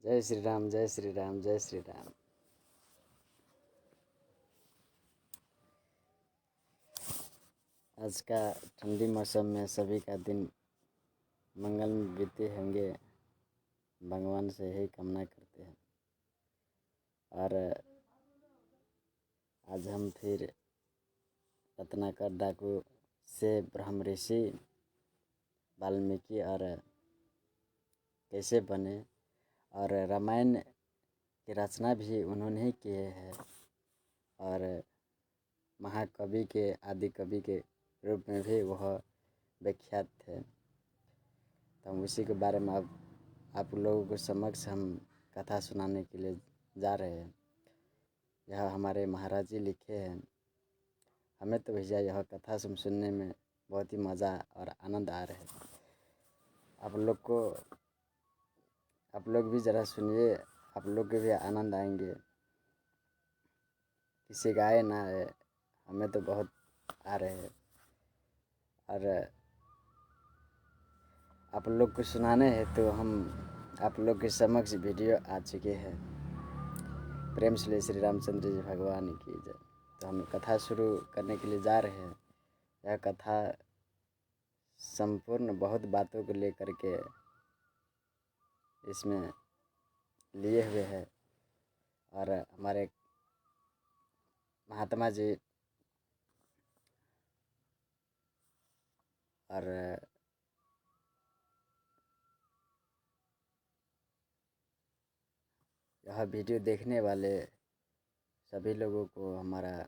जय श्री राम, जय श्री राम, जय श्री राम। आज का ठंडी मौसम में सभी का दिन मंगल में बीते होंगे, भगवान से यही कामना करते हैं। और आज हम फिर रत्नाकर डाकू से ब्रह्म ऋषि वाल्मीकि और कैसे बने, और रामायण की रचना भी उन्होंने ही किए हैं, और महाकवि के आदि कवि के रूप में भी वह विख्यात थे। तो हम उसी के बारे में अब आप लोगों को समक्ष हम कथा सुनाने के लिए जा रहे हैं। यह हमारे महाराज जी लिखे हैं। हमें तो भैया यह कथा सुनने में बहुत ही मज़ा और आनंद आ रहा है। आप लोग भी ज़रा सुनिए, आप लोग के भी आनंद आएंगे। किसी का आए ना आए, हमें तो बहुत आ रहे हैं। और आप लोग को सुनाने हैं तो हम आप लोग के समक्ष वीडियो आ चुके हैं। प्रेम से श्री रामचंद्र जी भगवान की जय। तो हम कथा शुरू करने के लिए जा रहे हैं। यह कथा संपूर्ण बहुत बातों को लेकर के इसमें लिए हुए है, और हमारे महात्मा जी और यह वीडियो देखने वाले सभी लोगों को हमारे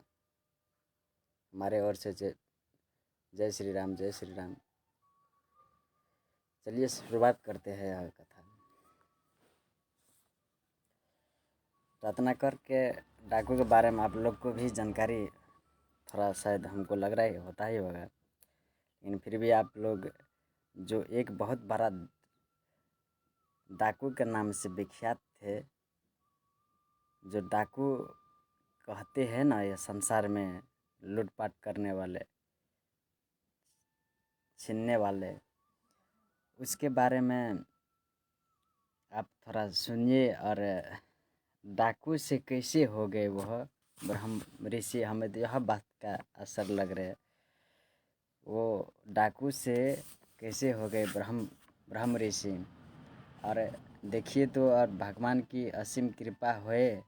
ओर से जय श्री राम, जय श्री राम। चलिए शुरुआत करते हैं यह कथा। रत्नाकर के डाकू के बारे में आप लोग को भी जानकारी थोड़ा शायद हमको लग रहा है होता ही होगा, लेकिन फिर भी आप लोग जो एक बहुत बड़ा डाकू के नाम से विख्यात थे, जो डाकू कहते हैं ना ये संसार में लूटपाट करने वाले, छीनने वाले, उसके बारे में आप थोड़ा सुनिए। और डाकू से कैसे हो गए वह ब्रह्म ऋषि, हमें तो यह बात का असर लग रहा है। वो डाकू से कैसे हो गए ब्रह्म ऋषि। और देखिए तो, और भगवान की असीम कृपा होए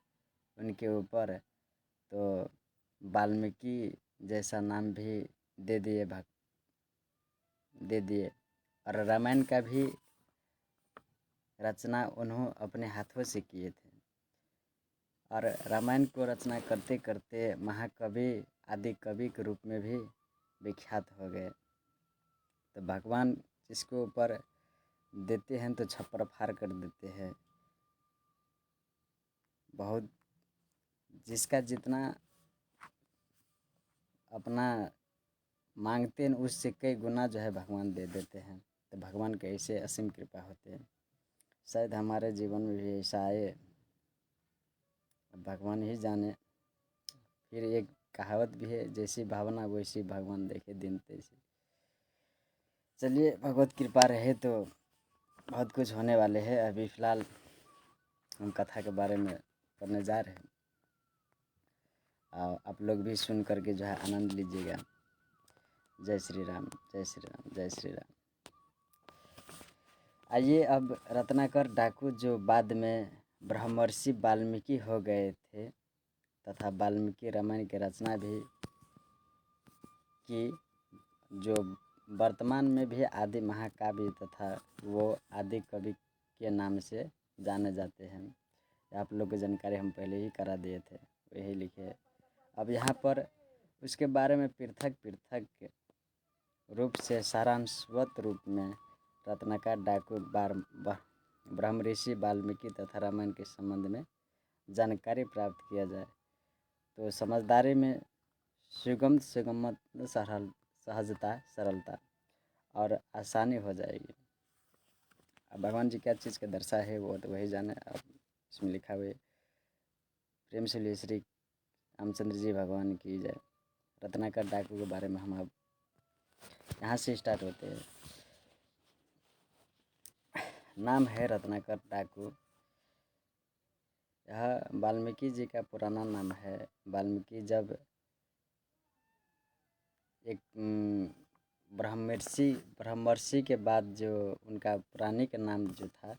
उनके ऊपर, तो वाल्मीकि जैसा नाम भी दे दिए। और रामायण का भी रचना उन्होंने अपने हाथों से किए थे। और रामायण को रचना करते करते महाकवि आदि कवि के रूप में भी विख्यात हो गए। तो भगवान जिसके ऊपर देते हैं तो छप्पर फाड़ कर देते हैं। बहुत जिसका जितना अपना मांगते हैं उससे कई गुना जो है भगवान दे देते हैं। तो भगवान के ऐसे असीम कृपा होते हैं। शायद हमारे जीवन में भी ऐसा आए, भगवान ही जाने। फिर एक कहावत भी है, जैसी भावना वैसी भगवान देखे दिन तैसी। चलिए, भगवत कृपा रहे तो बहुत कुछ होने वाले हैं। अभी फ़िलहाल हम कथा के बारे में करने जा रहे हैं, और आप लोग भी सुन करके जो है आनंद लीजिएगा। जय श्री राम, जय श्री राम, जय श्री राम। आइए, अब रत्नाकर डाकू जो बाद में ब्रह्मर्षि वाल्मीकि हो गए थे, तथा वाल्मीकि रामायण की रचना भी की, जो वर्तमान में भी आदि महाकाव्य तथा वो आदि कवि के नाम से जाने जाते हैं। आप लोग को जानकारी हम पहले ही करा दिए थे, वही लिखे। अब यहाँ पर उसके बारे में पृथक पृथक रूप से सारांशवत रूप में रत्नाकर डाकू ब्रह्म ऋषि वाल्मीकि तथा रामायण के संबंध में जानकारी प्राप्त किया जाए तो समझदारी में सुगमत सहजता, सरलता और आसानी हो जाएगी। अब भगवान जी क्या चीज़ का दर्शा है वो तो वही जाने। अब इसमें लिखा हुआ है, प्रेम से श्री रामचंद्र जी भगवान की जय। रत्नाकर डाकू के बारे में हम अब यहाँ से स्टार्ट होते हैं। नाम है रत्नाकर डाकू। यह वाल्मीकि जी का पुराना नाम है। वाल्मीकि जब एक ब्रह्मर्षि के बाद जो उनका पौराणिक नाम जो था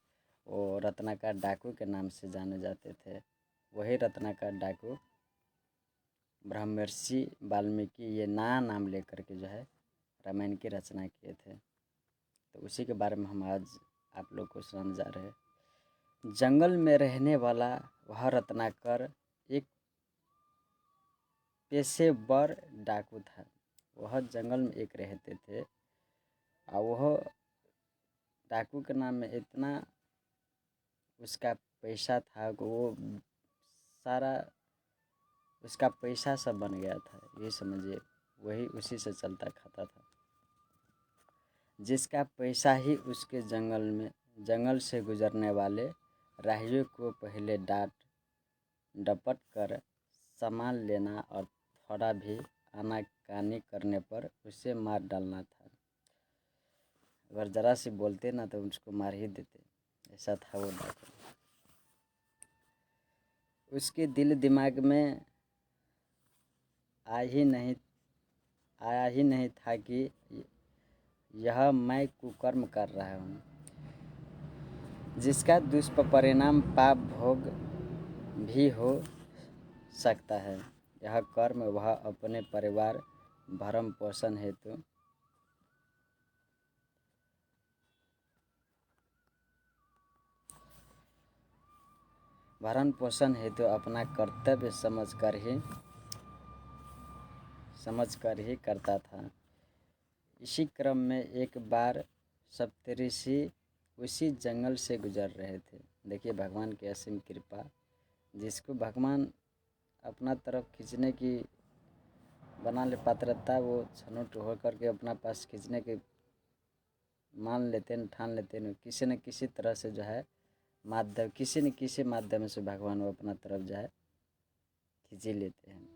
वो रत्नाकर डाकू के नाम से जाने जाते थे। वही रत्नाकर डाकू ब्रह्मर्षि वाल्मीकि ये नया नाम लेकर के जो है रामायण की रचना किए थे। तो उसी के बारे में हम आज आप लोग को सुनाने जा रहे हैं। जंगल में रहने वाला वह रत्नाकर एक पेशेवर डाकू था। वह जंगल में एक रहते थे और वह डाकू के नाम में इतना उसका पैसा था कि वो सारा उसका पैसा सब बन गया था, ये समझिए। वही उसी से चलता खाता था, जिसका पैसा ही उसके जंगल से गुजरने वाले राहियों को पहले डांट डपट कर सामान लेना और थोड़ा भी आनाकानी करने पर उसे मार डालना था। अगर ज़रा सी बोलते ना तो उसको मार ही देते, ऐसा था वो डाकू। उसके दिल दिमाग में आया ही नहीं था कि यह मैं कुकर्म कर रहा हूँ, जिसका दुष्परिणाम पाप भोग भी हो सकता है। यह कर्म वह अपने परिवार भरण पोषण हेतु अपना कर्तव्य समझकर ही करता था। इसी क्रम में एक बार सप्तऋषि उसी जंगल से गुजर रहे थे। देखिए भगवान की असीम कृपा, जिसको भगवान अपना तरफ खींचने की बना ले पात्रता, वो छनोट होकर के अपना पास खींचने के मान लेते हैं, ठान लेते हैं। किसी न किसी तरह से जो है किसी न किसी माध्यम से भगवान वो अपना तरफ जो है खींच ही लेते हैं।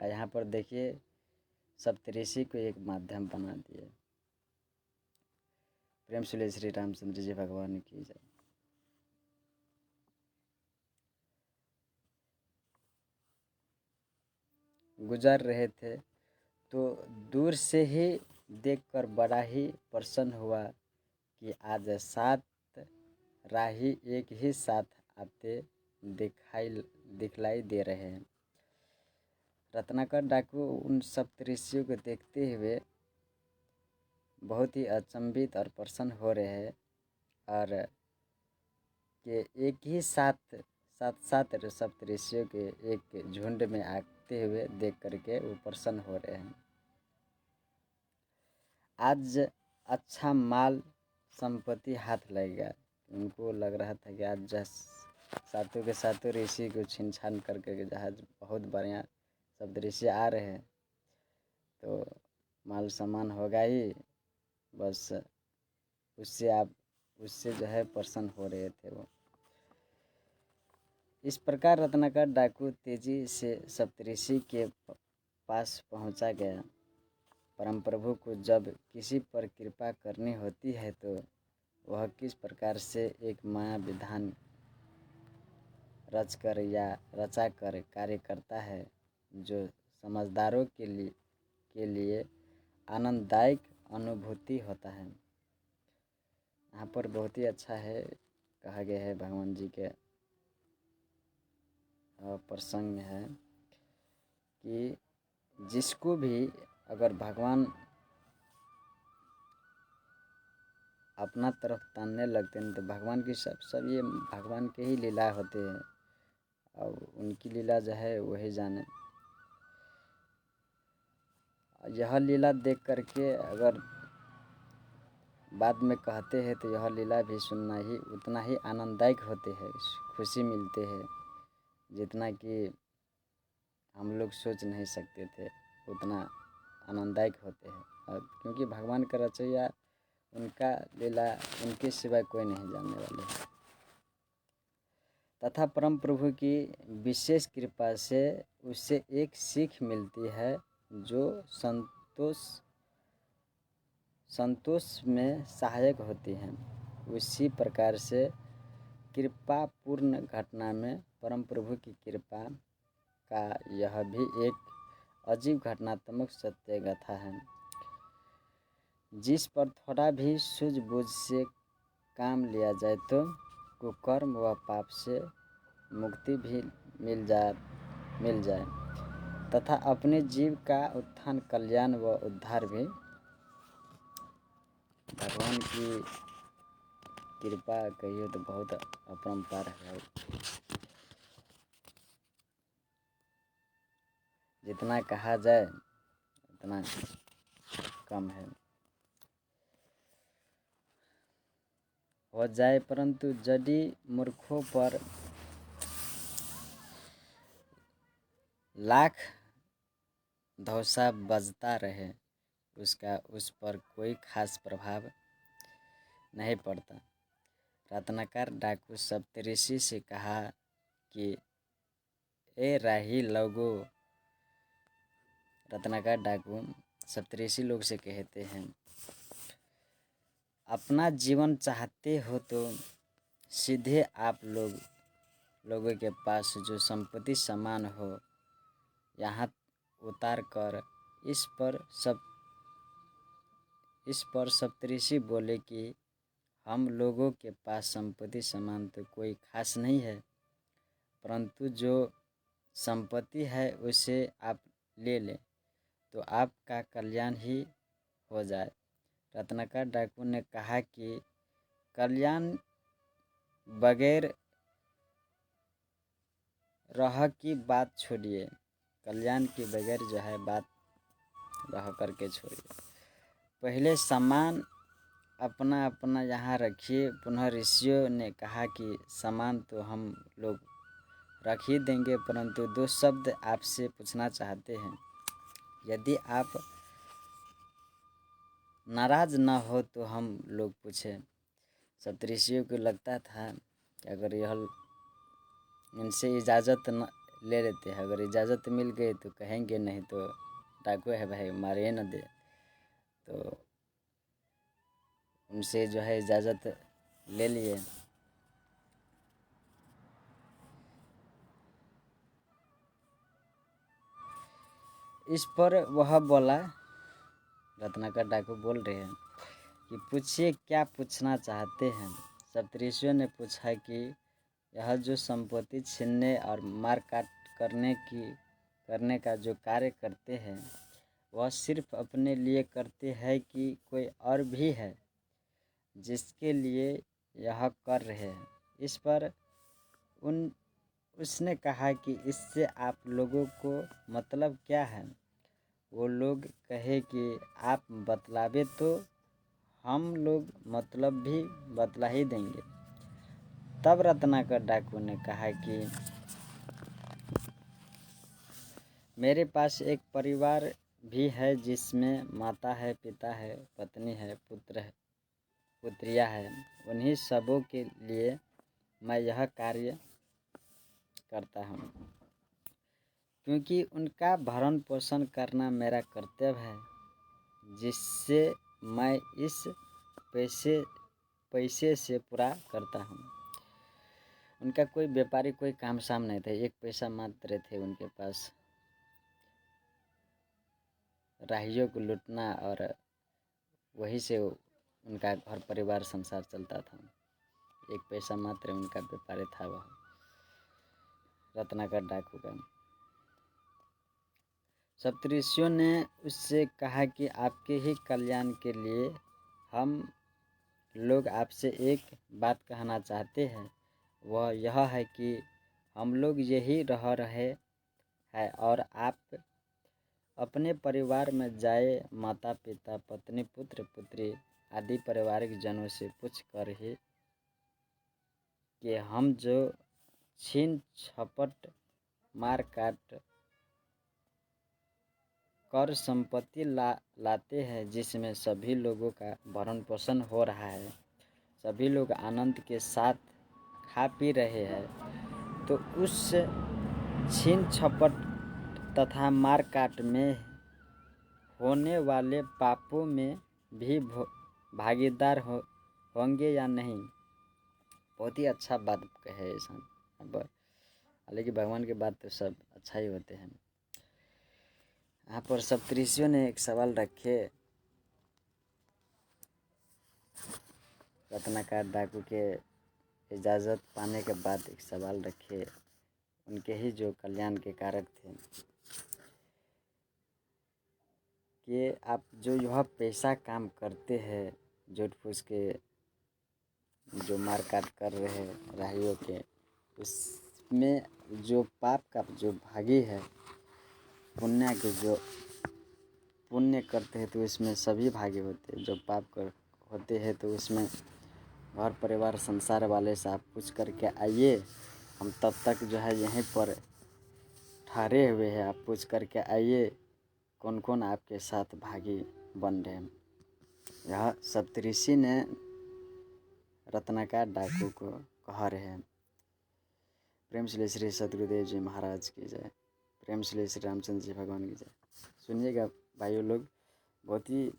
और यहाँ पर देखिए सप्तऋषि को एक माध्यम बना दिए। प्रेम से श्री रामचंद्र जी भगवान की जय। गुजर रहे थे तो दूर से ही देखकर बड़ा ही प्रसन्न हुआ कि आज 7 राही एक ही साथ आते दिखलाई दे रहे हैं। रत्नाकर डाकू उन सप्तऋषियों को देखते हुए बहुत ही अचंभित और प्रसन्न हो रहे हैं और कि एक ही साथ सप्तऋषियों के एक झुंड में आते हुए देख करके वो प्रसन्न हो रहे हैं। आज अच्छा माल संपत्ति हाथ लगेगा। उनको लग रहा था कि आज सातों के सातों ऋषि को छीन छान करके जहाज बहुत बढ़िया सप्तऋषि आ रहे हैं तो माल सामान होगा ही। बस उससे जो है प्रसन्न हो रहे थे वो। इस प्रकार रत्नाकर डाकू तेजी से सप्तऋषि के पास पहुंचा गया। परम प्रभु को जब किसी पर कृपा करनी होती है तो वह किस प्रकार से एक माया विधान रचकर या रचाकर कार्य करता है, जो समझदारों के लिए आनंददायक अनुभूति होता है। यहाँ पर बहुत ही अच्छा है, कहा गया है भगवान जी के प्रसंग है कि जिसको भी अगर भगवान अपना तरफ तानने लगते हैं तो भगवान की सब ये भगवान के ही लीला होते हैं और उनकी लीला जो है वही जाने। यह लीला देख करके अगर बाद में कहते हैं तो यह लीला भी सुनना ही उतना ही आनंददायक होते हैं, खुशी मिलते हैं जितना कि हम लोग सोच नहीं सकते थे, उतना आनंददायक होते हैं। और क्योंकि भगवान का रचैया उनका लीला उनके सिवाय कोई नहीं जानने वाले हैं। तथा परम प्रभु की विशेष कृपा से उससे एक सीख मिलती है जो संतोष में सहायक होती हैं। उसी प्रकार से कृपापूर्ण घटना में परम प्रभु की कृपा का यह भी एक अजीब घटनात्मक सत्य गाथा है, जिस पर थोड़ा भी सूझबूझ से काम लिया जाए तो कुकर्म व पाप से मुक्ति भी मिल जाए तथा अपने जीव का उत्थान, कल्याण व उद्धार भी भगवान की कृपा कहिए तो बहुत अपरंपार है। जितना कहा जाए उतना कम है। हो जाए परंतु जड़ी मूर्खों पर लाख धौसा बजता रहे, उसका उस पर कोई खास प्रभाव नहीं पड़ता। रत्नाकर डाकू सप्तऋषि से कहा कि ए राही लोगों, रत्नाकर डाकू सप्तऋषि लोग से कहते हैं, अपना जीवन चाहते हो तो सीधे आप लोगों के पास जो संपत्ति समान हो यहाँ उतार कर इस पर सप्तऋषि बोले कि हम लोगों के पास संपत्ति समान तो कोई खास नहीं है, परंतु जो संपत्ति है उसे आप ले लें तो आपका कल्याण ही हो जाए। रत्नाकर डाकू ने कहा कि कल्याण बगैर रह की बात छोड़िए, कल्याण के बगैर जो है बात रह करके छोड़िए। पहले सामान अपना अपना यहाँ रखिए। पुनः ऋषियों ने कहा कि सामान तो हम लोग रख ही देंगे, परंतु दो शब्द आपसे पूछना चाहते हैं। यदि आप नाराज न हो तो हम लोग पूछें। सप्तऋषियों को लगता था कि अगर यह इनसे इजाज़त न ले लेते हैं, अगर इजाज़त मिल गई तो कहेंगे, नहीं तो डाकू है भाई मारिए न दे। तो उनसे जो है इजाज़त ले लिए। इस पर वह बोला, रत्नाकर डाकू बोल रहे हैं कि पूछिए क्या पूछना चाहते हैं। सप्तऋषियों ने पूछा कि यह जो संपत्ति छीनने और मारकाट करने का जो कार्य करते हैं वह सिर्फ अपने लिए करते हैं कि कोई और भी है जिसके लिए यह कर रहे हैं। इस पर उसने कहा कि इससे आप लोगों को मतलब क्या है। वो लोग कहे कि आप बतलावे तो हम लोग मतलब भी बतला ही देंगे। तब रत्नाकर डाकू ने कहा कि मेरे पास एक परिवार भी है जिसमें माता है, पिता है, पत्नी है, पुत्र है, पुत्रियां हैं। उन्हीं सबों के लिए मैं यह कार्य करता हूँ, क्योंकि उनका भरण पोषण करना मेरा कर्तव्य है, जिससे मैं इस पैसे से पूरा करता हूँ। उनका कोई व्यापारी कोई काम शाम नहीं था, एक पैसा मात्र थे उनके पास। राहियों को लूटना और वहीं से उनका घर परिवार संसार चलता था। एक पैसा मात्र उनका व्यापार था वह रत्नाकर डाकू का। सप्तऋषियों ने उससे कहा कि आपके ही कल्याण के लिए हम लोग आपसे एक बात कहना चाहते हैं। वह यह है कि हम लोग यही रह रहे हैं और आप अपने परिवार में जाए माता पिता, पत्नी, पुत्र, पुत्री आदि पारिवारिक जनों से पूछ कर ही कि हम जो छीन झपट मार काट कर संपत्ति लाते हैं, जिसमें सभी लोगों का भरण पोषण हो रहा है, सभी लोग आनंद के साथ खा पी रहे हैं, तो उस छीन झपट तथा मार काट में होने वाले पापों में भी भागीदार होंगे या नहीं। बहुत ही अच्छा बात कहे अब हालांकि भगवान के बाद तो सब अच्छा ही होते हैं। यहाँ पर सप्तऋषियों ने एक सवाल रखे, रत्नाकर डाकू के इजाज़त पाने के बाद एक सवाल रखे, उनके ही जो कल्याण के कारक थे, कि आप जो यह पैसा काम करते हैं, झूठ फूस के जो मार काट कर रहे राहियों के, उसमें जो पाप का जो भागी है, पुण्य के जो पुण्य करते हैं तो इसमें सभी भागी होते हैं। जो पाप कर होते हैं तो उसमें घर परिवार संसार वाले से आप पूछ करके आइए, हम तब तक जो है यहीं पर ठहरे हुए हैं, आप पूछ करके आइए कौन कौन आपके साथ भागी बन रहे हैं। यह सप्तऋषि ने रत्नाकर डाकू को कह रहे हैं। प्रेम से श्री सदगुरुदेव जी महाराज की जय, प्रेम से श्री रामचंद्र जी भगवान की जय। सुनिएगा भाइयों लोग, बहुत ही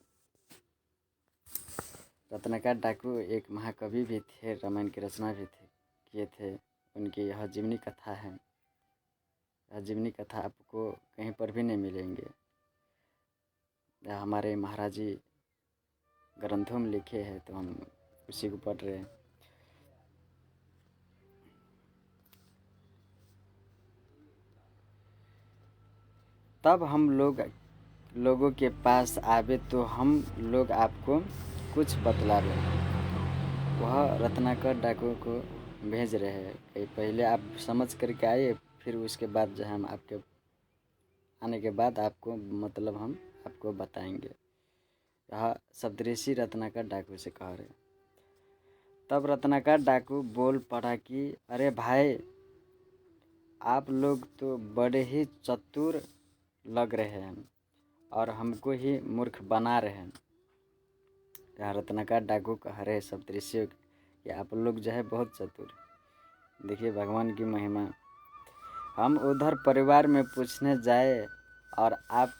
रत्नाकर डाकू एक महाकवि भी थे, रामायण की रचना भी किए थे। उनकी यह जीवनी कथा है। यह जीवनी कथा आपको कहीं पर भी नहीं मिलेंगे, यह हमारे महाराज जी ग्रंथों में लिखे हैं, तो हम उसी को पढ़ रहे हैं। तब हम लोगों के पास आवे तो हम लोग आपको कुछ बतलावे। वह रत्नाकर डाकू को भेज रहे हैं कि पहले आप समझ करके आइए, फिर उसके बाद जो है हम आपके आने के बाद आपको मतलब हम आपको बताएंगे। यह सप्तऋषि रत्नाकर डाकू से कह रहे। तब रत्नाकर डाकू बोल पड़ा कि अरे भाई, आप लोग तो बड़े ही चतुर लग रहे हैं और हमको ही मूर्ख बना रहे हैं। यहाँ रत्नाकर डाकू कह रहे सप्तऋषियों कि आप लोग जो है बहुत चतुर। देखिए भगवान की महिमा। हम उधर परिवार में पूछने जाए और आप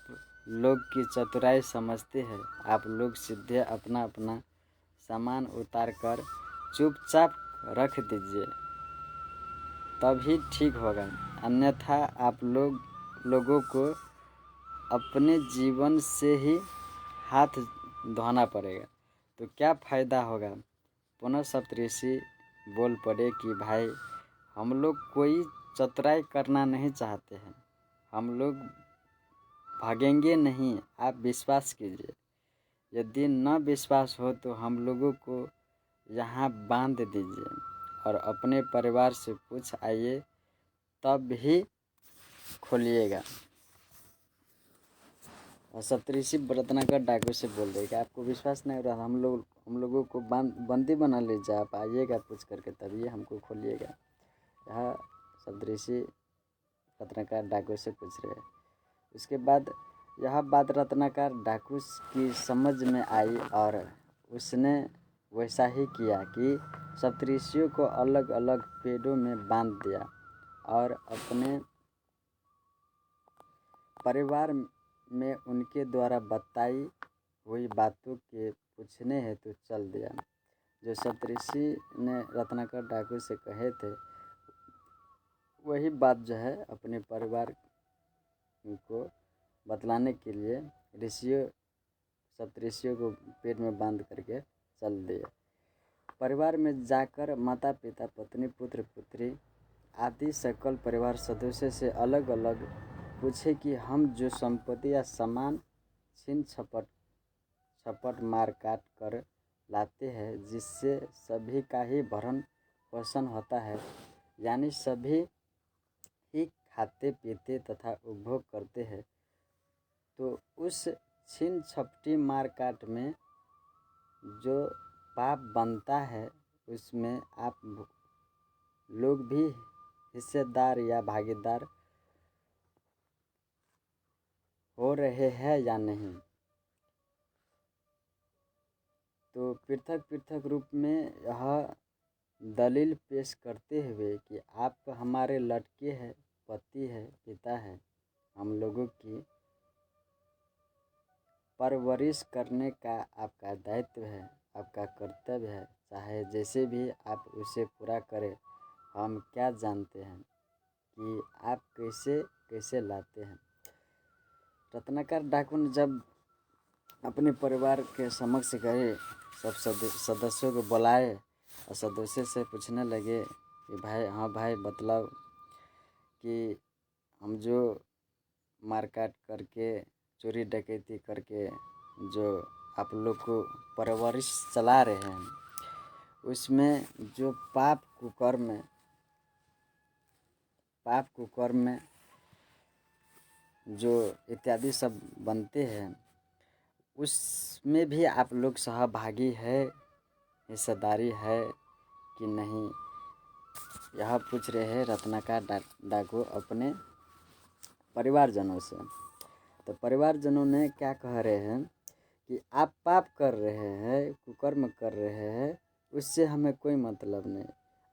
लोग की चतुराई समझते हैं। आप लोग सीधे अपना अपना सामान उतार कर चुपचाप रख दीजिए, तभी ठीक होगा, अन्यथा आप लोगों को अपने जीवन से ही हाथ धोना पड़ेगा, तो क्या फ़ायदा होगा। पुनः सप्तऋषि बोल पड़े कि भाई, हम लोग कोई चतुराई करना नहीं चाहते हैं, हम लोग भागेंगे नहीं, आप विश्वास कीजिए। यदि न विश्वास हो तो हम लोगों को यहाँ बांध दीजिए और अपने परिवार से पूछ आइए, तब ही खोलिएगा। और सप्तऋषि रत्नाकर डाकू से बोल रहे कि आपको विश्वास नहीं हो रहा, हम लोगों को बंदी बना लीजिए, आप आइएगा पूछ करके, तभी हमको खोलिएगा। यह सप्तऋषि रत्नाकर डाकू से पूछ रहे। उसके बाद यह बात रत्नाकर डाकू की समझ में आई और उसने वैसा ही किया कि सप्तऋषियों को अलग अलग पेड़ों में बांध दिया और अपने परिवार में उनके द्वारा बताई हुई बातों के पूछने हेतु चल दिया। जो सप्तऋषि ने रत्नाकर डाकू से कहे थे, वही बात जो है अपने परिवार को बतलाने के लिए सप्तऋषियों को पेट में बांध करके चल दिए। परिवार में जाकर माता पिता पत्नी पुत्र पुत्री आदि सकल परिवार सदस्यों से अलग अलग पूछे कि हम जो संपत्ति या सामान छीन छपट मार काट कर लाते हैं, जिससे सभी का ही भरण पोषण होता है, यानी सभी ही खाते पीते तथा उपभोग करते हैं, तो उस छीन छपटी मार काट में जो पाप बनता है, उसमें आप लोग भी हिस्सेदार या भागीदार हो रहे हैं या नहीं। तो पृथक पृथक रूप में यह दलील पेश करते हुए कि आप हमारे लड़के हैं, पति है, पिता है, हम लोगों की परवरिश करने का आपका दायित्व है, आपका कर्तव्य है, चाहे जैसे भी आप उसे पूरा करें, हम क्या जानते हैं। कि आप कैसे कैसे लाते हैं। रत्नाकर डाकू ने जब अपने परिवार के समक्ष गए, सब सदस्यों को बुलाए और सदस्य से पूछने लगे कि भाई, हाँ भाई, बतलाओ कि हम जो मारकाट करके, चोरी डकैती करके जो आप लोग को परवरिश चला रहे हैं, उसमें जो पाप कुकर्म जो इत्यादि सब बनते हैं, उसमें भी आप लोग सहभागी है, हिस्सेदारी है कि नहीं। यह पूछ रहे हैं रत्नाकर डाकू अपने परिवारजनों से। तो परिवारजनों ने क्या कह रहे हैं कि आप पाप कर रहे हैं, कुकर्म कर रहे हैं, उससे हमें कोई मतलब नहीं।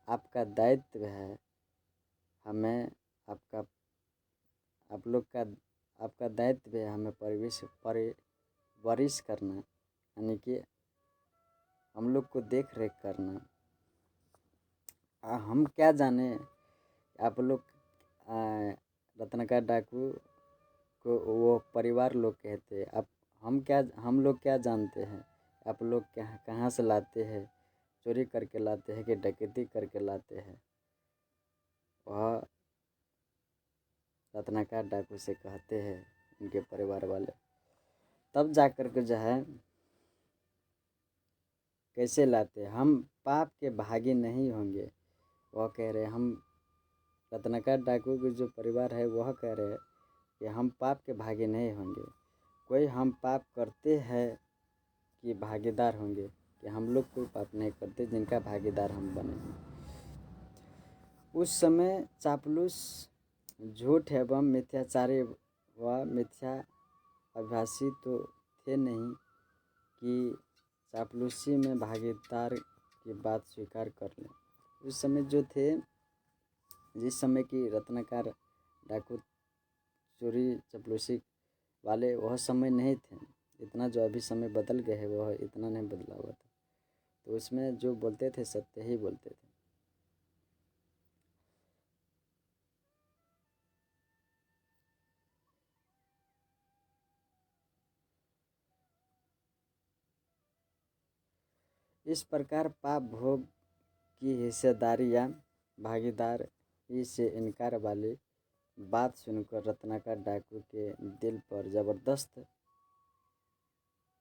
आपका दायित्व है हमें आपका दायित्व है हमें परवरिश करना, यानी कि हम लोग को देख रेख करना। हम क्या जाने, आप लोग रत्नाकर डाकू को वो परिवार लोग कहते। अब हम लोग क्या जानते हैं, आप लोग कहाँ से लाते हैं, चोरी करके लाते हैं कि डकैती करके लाते हैं। वह रत्नाकर डाकू से कहते हैं उनके परिवार वाले। तब जाकर के जो है कैसे लाते, हम पाप के भागी नहीं होंगे। वह कह रहे, हम रत्नाकर डाकू के जो परिवार है वह कह रहे हैं कि हम पाप के भागी नहीं होंगे। कोई हम पाप करते हैं कि भागीदार होंगे, कि हम लोग कोई पाप नहीं करते जिनका भागीदार हम बने हैं। उस समय चापलूस, झूठ एवं मिथ्याचारी व मिथ्या अभ्यासी तो थे नहीं कि चापलूसी में भागीदार की बात स्वीकार कर लें। उस समय जो थे, जिस समय की रत्नाकर डाकू चोरी चपलूसी वाले, वह समय नहीं थे। इतना जो अभी समय बदल गए है वह इतना नहीं बदला हुआ था। तो उसमें जो बोलते थे सत्य ही बोलते थे। इस प्रकार पाप भोग की हिस्सेदारी या भागीदारी से इनकार वाली बात सुनकर रत्नाकर डाकू के दिल पर जबरदस्त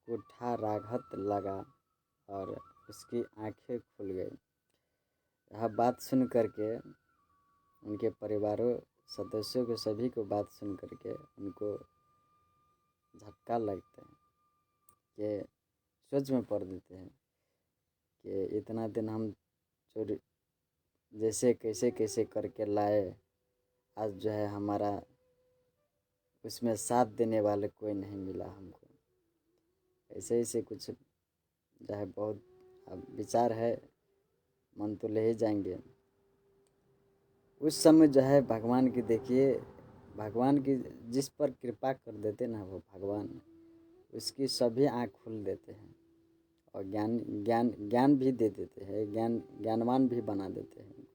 कुठाराघात लगा और उसकी आंखें खुल गई। यह बात सुन करके उनके परिवारों सदस्यों को, सभी को बात सुन करके उनको झटका लगता है कि सोच में पड़ देते हैं कि इतना दिन हम चोरी जैसे कैसे कैसे करके लाए, आज जो है हमारा उसमें साथ देने वाले कोई नहीं मिला हमको। ऐसे ऐसे कुछ जो है बहुत अब विचार है, मन तो ले ही जाएंगे। उस समय जो है भगवान की, देखिए भगवान की जिस पर कृपा कर देते ना वो भगवान, उसकी सभी आँख खोल देते हैं और ज्ञान ज्ञान ज्ञान भी दे देते हैं, ज्ञानवान भी बना देते हैं।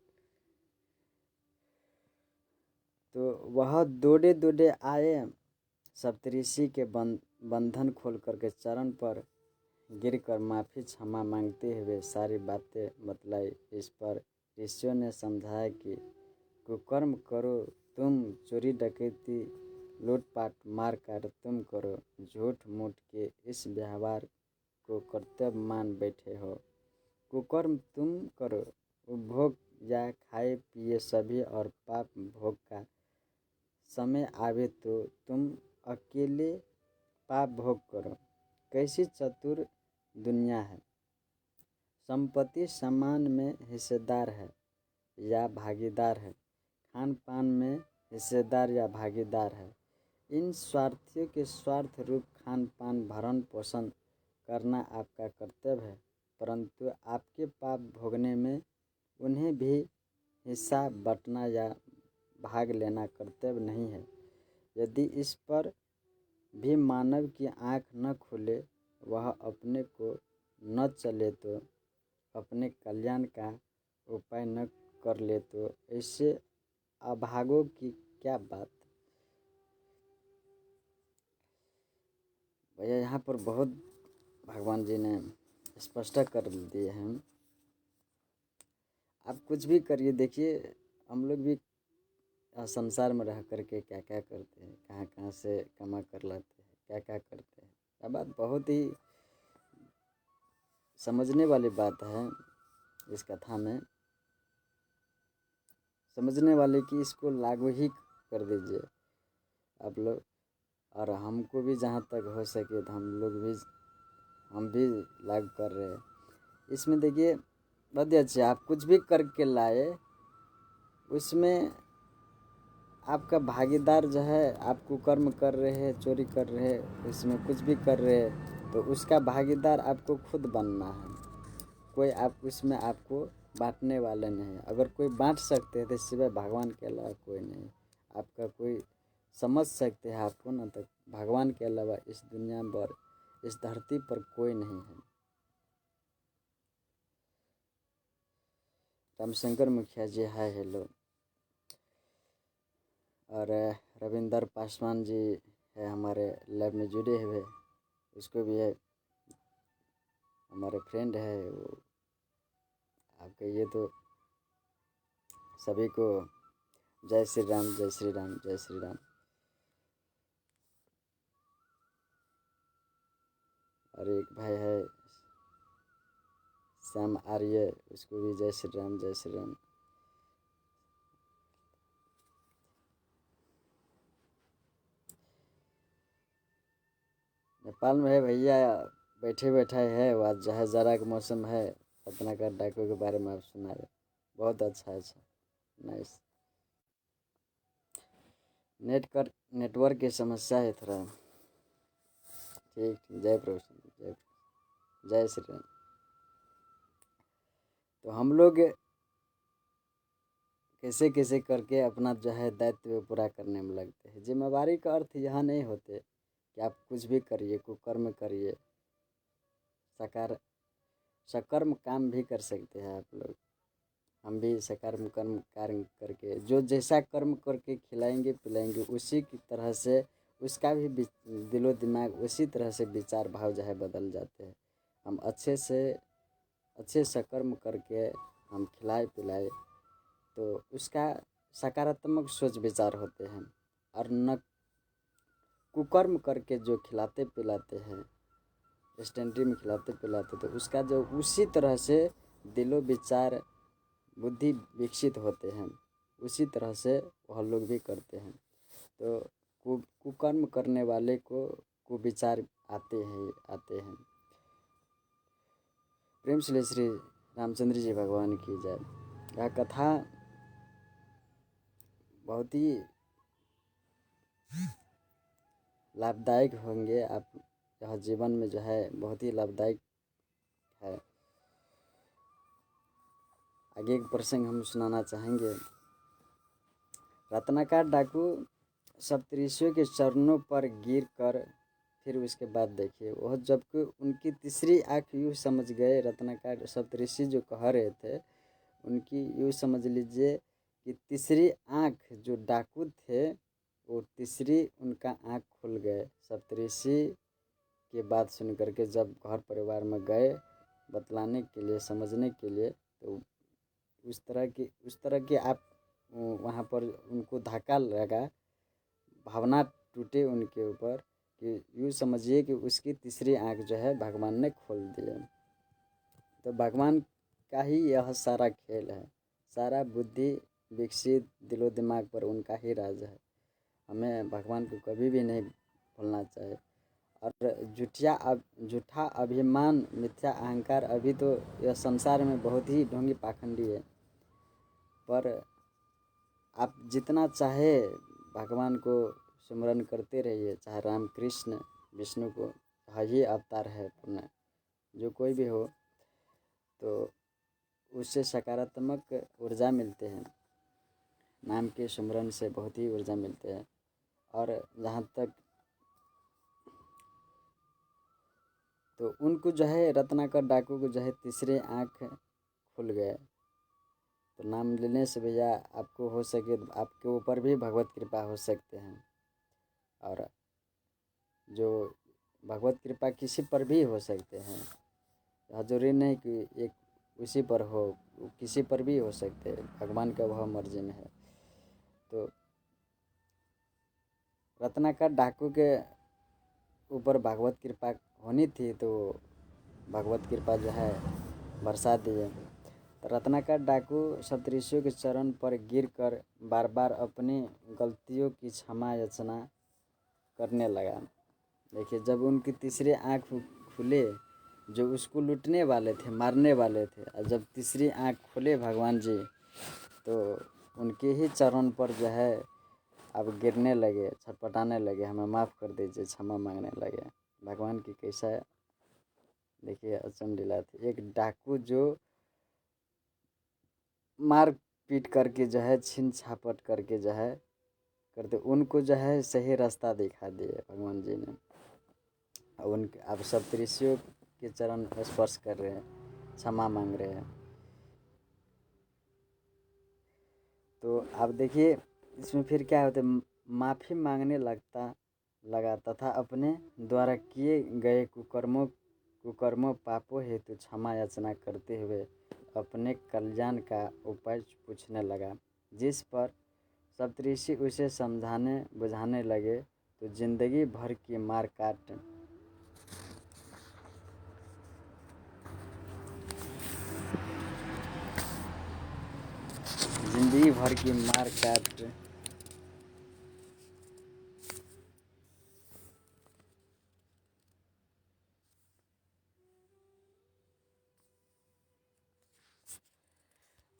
तो वह दौड़े दौड़े आए, सप्तऋषि के बंधन खोल करके चरण पर गिरकर माफ़ी क्षमा मांगते हुए सारी बातें बतलाई। इस पर ऋषियों ने समझाया कि कुकर्म करो तुम, चोरी डकैती लूटपाट मार काट तुम करो, झूठ मूठ के इस व्यवहार को कर्तव्य मान बैठे हो। कुकर्म तुम करो, उपभोग या खाए पिए सभी, और पाप भोग का समय आवे तो तुम अकेले पाप भोग करो। कैसी चतुर दुनिया है, संपत्ति सामान में हिस्सेदार है या भागीदार है, खान पान में हिस्सेदार या भागीदार है। इन स्वार्थियों के स्वार्थ रूप खान पान भरण पोषण करना आपका कर्तव्य है, परंतु आपके पाप भोगने में उन्हें भी हिस्सा बंटना या भाग लेना कर्तव्य नहीं है। यदि इस पर भी मानव की आँख न खुले, वह अपने को न चले तो अपने कल्याण का उपाय न कर ले, तो ऐसे अभागों की क्या बात। भैया यहाँ पर बहुत भगवान जी ने स्पष्ट कर दिए हैं। आप कुछ भी करिए, देखिए हम लोग भी संसार में रह करके क्या क्या करते हैं, कहाँ कहाँ से कमा कर लाते हैं, क्या क्या करते हैं। यह बात बहुत ही समझने वाली बात है। इस कथा में समझने वाले की इसको लागू ही कर दीजिए आप लोग। और हमको भी जहाँ तक हो सके तो हम भी लागू कर रहे हैं इसमें। देखिए बहुत अच्छे, आप कुछ भी करके लाए उसमें आपका भागीदार जो है, आप कुकर्म कर रहे हैं, चोरी कर रहे हैं, उसमें कुछ भी कर रहे हैं तो उसका भागीदार आपको खुद बनना है। कोई आप उसमें आपको बांटने वाले नहीं। अगर कोई बांट सकते हैं तो सिवाय भगवान के अलावा कोई नहीं। आपका कोई समझ सकते हैं आपको ना, तो भगवान के अलावा इस दुनिया पर, इस धरती पर कोई नहीं है। रामशंकर मुखिया जी हाय हेलो। और रविंदर पासवान जी है हमारे लैब में जुड़े हुए, उसको भी है, हमारे फ्रेंड है वो। आप कहिए तो सभी को जय श्री राम, जय श्री राम, जय श्री राम। और एक भाई है श्याम आर्य, उसको भी जय श्री राम, जय श्री राम। नेपाल में है भैया, बैठे बैठे है। आज जहाँ ज़रा का मौसम है, रत्नाकर डाकू के बारे में आप सुनाए, बहुत अच्छा अच्छा, नाइस। नेटवर्क की समस्या है थोड़ा। ठीक ठीक, जय प्रभु, जय श्री राम। तो हम लोग कैसे कैसे करके अपना जो है दायित्व पूरा करने में लगते हैं। जिम्मेवारी का अर्थ यह नहीं होते कि आप कुछ भी करिए, कुकर्म करिए। सकार सकर्म काम भी कर सकते हैं आप लोग। हम भी सकर्म कर्म कार्य करके, जो जैसा कर्म करके खिलाएंगे पिलाएंगे, उसी की तरह से उसका भी दिलो दिमाग उसी तरह से विचार भाव जो है बदल जाते हैं। हम अच्छे सकर्म करके हम खिलाए पिलाए तो उसका सकारात्मक सोच विचार होते हैं। और न कुकर्म करके जो खिलाते पिलाते हैं, स्टैंडरी में खिलाते पिलाते, तो उसका जो उसी तरह से दिलो विचार बुद्धि विकसित होते हैं, उसी तरह से वह लोग भी करते हैं। तो कुकर्म करने वाले को कुविचार आते हैं। प्रेम से श्री रामचंद्र जी भगवान की जय। यह कथा बहुत ही लाभदायक होंगे। आप यह जीवन में जो है बहुत ही लाभदायक है। आगे एक प्रसंग हम सुनाना चाहेंगे। रत्नाकर डाकू सप्तऋषियों के चरणों पर गिर कर, फिर उसके बाद देखिए वह जबकि उनकी तीसरी आँख यूँ समझ गए, रत्नाकर सप्तऋषि जो कह रहे थे उनकी यूँ समझ लीजिए कि तीसरी आँख जो डाकू थे वो तीसरी उनका आँख खुल गए। सप्तऋषि की बात सुन करके जब घर परिवार में गए बतलाने के लिए, समझने के लिए, तो उस तरह की आप वहाँ पर उनको धक्का लगा, भावना टूटे उनके ऊपर कि यूँ समझिए कि उसकी तीसरी आँख जो है भगवान ने खोल दिया। तो भगवान का ही यह सारा खेल है। सारा बुद्धि विकसित दिलो दिमाग पर उनका ही राज है। हमें भगवान को कभी भी नहीं भूलना चाहिए। और झूठा अभिमान, मिथ्या अहंकार अभी तो यह संसार में बहुत ही ढोंगी पाखंडी है। पर आप जितना चाहे भगवान को सुमरन करते रहिए, चाहे राम कृष्ण विष्णु को, ही अवतार है पुण्य जो कोई भी हो, तो उससे सकारात्मक ऊर्जा मिलते हैं। नाम के सुमरन से बहुत ही ऊर्जा मिलते हैं। और जहाँ तक तो उनको जो है रत्नाकर डाकू को जो है तीसरे आँख खुल गए। तो नाम लेने से भैया आपको हो सके तो आपके ऊपर भी भगवत कृपा हो सकते हैं। और जो भगवत कृपा किसी पर भी हो सकते हैं, जरूरी नहीं कि एक उसी पर हो, किसी पर भी हो सकते हैं, भगवान का वह मर्जी में है। तो रत्नाकर डाकू के ऊपर भगवत कृपा होनी थी, तो भगवत कृपा जो है बरसा दिए। तो रत्नाकर डाकू सप्तऋषियों के चरण पर गिरकर बार बार अपनी गलतियों की क्षमा याचना करने लगा। देखिए, जब उनकी तीसरी आँख खुले, जो उसको लूटने वाले थे, मारने वाले थे, और जब तीसरी आँख खुले भगवान जी, तो उनके ही चरण पर जो है अब गिरने लगे, छटपटाने लगे, हमें माफ़ कर दीजिए, क्षमा मांगने लगे। भगवान की कैसा देखिए अचंभ लीला थी। एक डाकू जो मार पीट करके जो है, छीन छापट करके जो है करते, उनको जो है सही रास्ता दिखा दिए भगवान जी ने। उन अब सप्तऋषियों के चरण स्पर्श कर रहे हैं, क्षमा मांग रहे हैं। तो आप देखिए इसमें फिर क्या होता है, माफ़ी मांगने लगा तथा अपने द्वारा किए गए कुकर्मों पापों हेतु क्षमा याचना करते हुए अपने कल्याण का उपाय पूछने लगा। जिस पर सप्तऋषि उसे समझाने बुझाने लगे, तो जिंदगी भर की मार काट जिंदगी भर की मार काट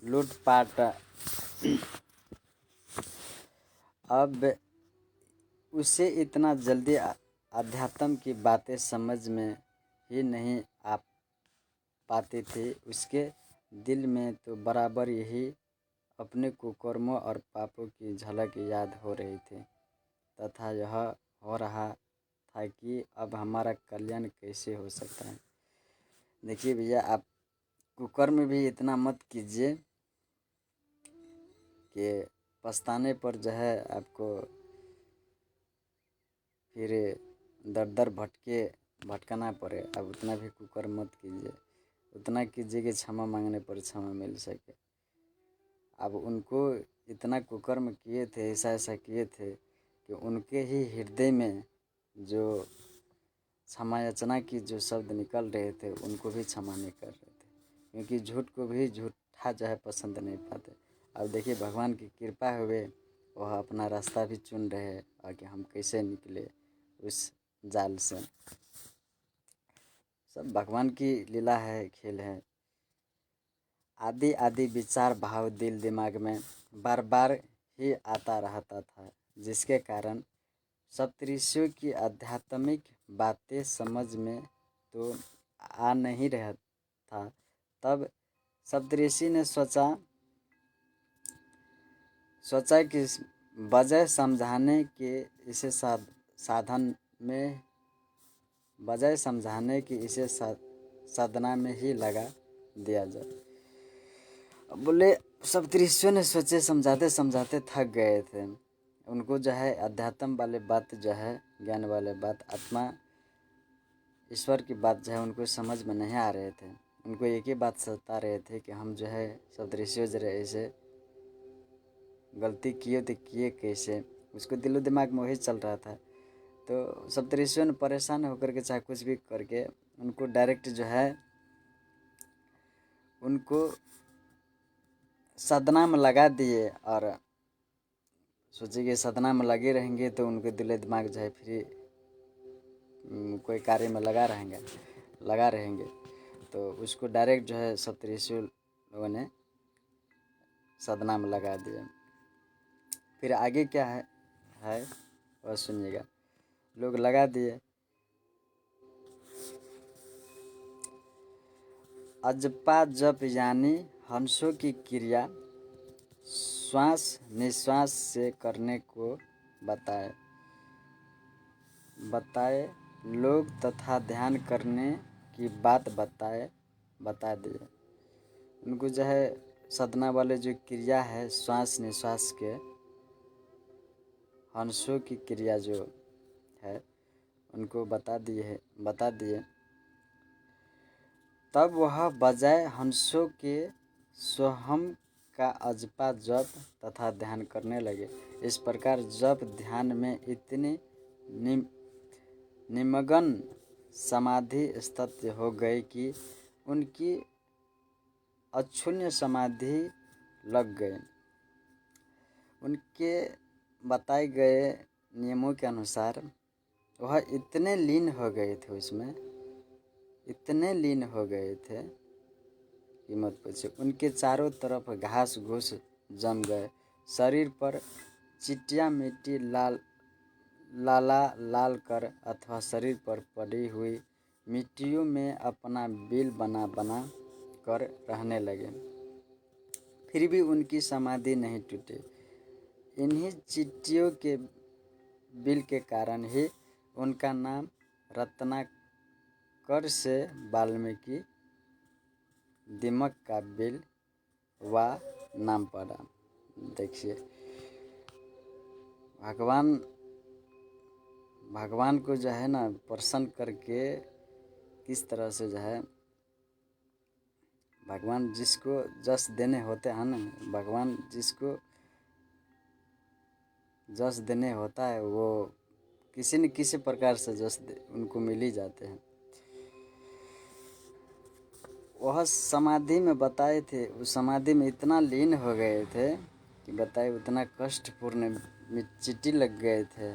लूटपाट अब उसे इतना जल्दी अध्यात्म की बातें समझ में ही नहीं आ पाती थी। उसके दिल में तो बराबर यही अपने कुकर्मों और पापों की झलक याद हो रही थी, तथा यह हो रहा था कि अब हमारा कल्याण कैसे हो सकता है। देखिए भैया, आप कुकर्म भी इतना मत कीजिए कि पछताने पर जो है आपको फिर दर दर भटकना पड़े। अब उतना भी कुकर्म मत कीजिए, उतना कीजिए कि क्षमा मांगने पर क्षमा मिल सके। अब उनको इतना कुकर्म किए थे, ऐसा ऐसा किए थे कि उनके ही हृदय में जो क्षमा याचना की जो शब्द निकल रहे थे, उनको भी क्षमा नहीं कर रहे थे, क्योंकि झूठ को भी झूठा जो है पसंद नहीं पाते। अब देखिए भगवान की कृपा हुए, वह अपना रास्ता भी चुन रहे हैं और कि हम कैसे निकले उस जाल से। सब भगवान की लीला है, खेल है। आदि आदि विचार भाव दिल दिमाग में बार बार ही आता रहता था, जिसके कारण सप्तऋषियों की आध्यात्मिक बातें समझ में तो आ नहीं रहा था। तब सप्तऋषि ने सोचा कि बजाय समझाने के इसे साधन में बजाय समझाने की इसे साधना में ही लगा दिया जाए। बोले सप्तऋषियों ने सोचे, समझाते समझाते थक गए थे। उनको जो है अध्यात्म वाले बात जो है, ज्ञान वाले बात, आत्मा ईश्वर की बात जो है उनको समझ में नहीं आ रहे थे। उनको एक ही बात सता रहे थे कि हम जो है सप्तऋषियों जरा ऐसे गलती किए तो किए कैसे, उसको दिलो दिमाग में वही चल रहा था। तो सप्तऋषियों ने परेशान होकर के चाहे कुछ भी करके उनको डायरेक्ट जो है उनको साधना में लगा दिए, और सोचे कि साधना में लगे रहेंगे तो उनके दिल दिमाग जो है फिर कोई कार्य में लगा रहेंगे। तो उसको डायरेक्ट जो है सप्तऋषि लोगों ने साधना में लगा दिया। फिर आगे क्या है वह सुनिएगा। लोग लगा दिए। अजपा जप यानी हंसों की क्रिया श्वास निश्वास से करने को बताए लोग, तथा ध्यान करने की बात बता दिए। उनको जो है साधना वाले जो क्रिया है श्वास निश्वास के हंसों की क्रिया जो है उनको बता दिए। तब वह बजाय हंसों के सोहम का अजपा जप तथा ध्यान करने लगे। इस प्रकार जप ध्यान में इतने निमग्न समाधि स्थित हो गए कि उनकी अक्षुण्य समाधि लग गई। उनके बताए गए नियमों के अनुसार वह इतने लीन हो गए थे उसमें, इतने लीन हो गए थे कि मत पूछिए। उनके चारों तरफ घास घूस जम गए, शरीर पर चिट्टियाँ मिट्टी लाल कर अथवा शरीर पर पड़ी हुई मिट्टियों में अपना बिल बना कर रहने लगे। फिर भी उनकी समाधि नहीं टूटी। इन्हीं चिट्टियों के बिल के कारण ही उनका नाम रत्नाकर से वाल्मीकि दिमक का बिल वा नाम पड़ा। देखिए भगवान को जो है ना प्रसन्न करके किस तरह से जो है भगवान जिसको जस देने होते हैं ना, भगवान जिसको जस देने होता है वो किसी न किसी प्रकार से जस उनको मिल ही जाते हैं। वह समाधि में बताए थे, उस समाधि में इतना लीन हो गए थे कि बताए उतना कष्टपूर्ण चिट्टी लग गए थे,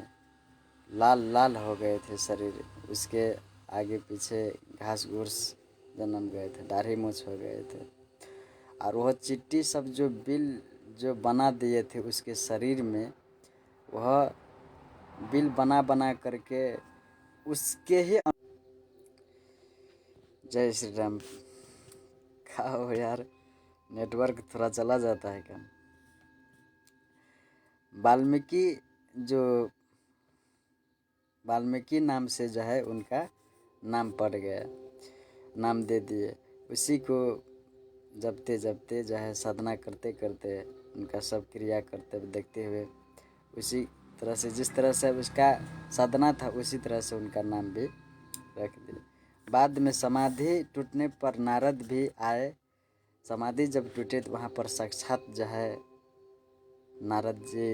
लाल हो गए थे शरीर, उसके आगे पीछे घास घूस जन्म गए थे, दाढ़ी मूछ हो गए थे। और वह चिट्टी सब जो बिल जो बना दिए थे उसके शरीर में, वह बिल बना करके उसके ही जय श्री राम। खाओ यार, नेटवर्क थोड़ा चला जाता है क्या। वाल्मीकि नाम से जो है उनका नाम पड़ गया, नाम दे दिए। उसी को जपते जपते जो है साधना करते करते उनका सब क्रिया करते देखते हुए उसी तरह से जिस तरह से उसका साधना था उसी तरह से उनका नाम भी रख दिया। बाद में समाधि टूटने पर नारद भी आए। समाधि जब टूटे तो वहाँ पर साक्षात जो है नारद जी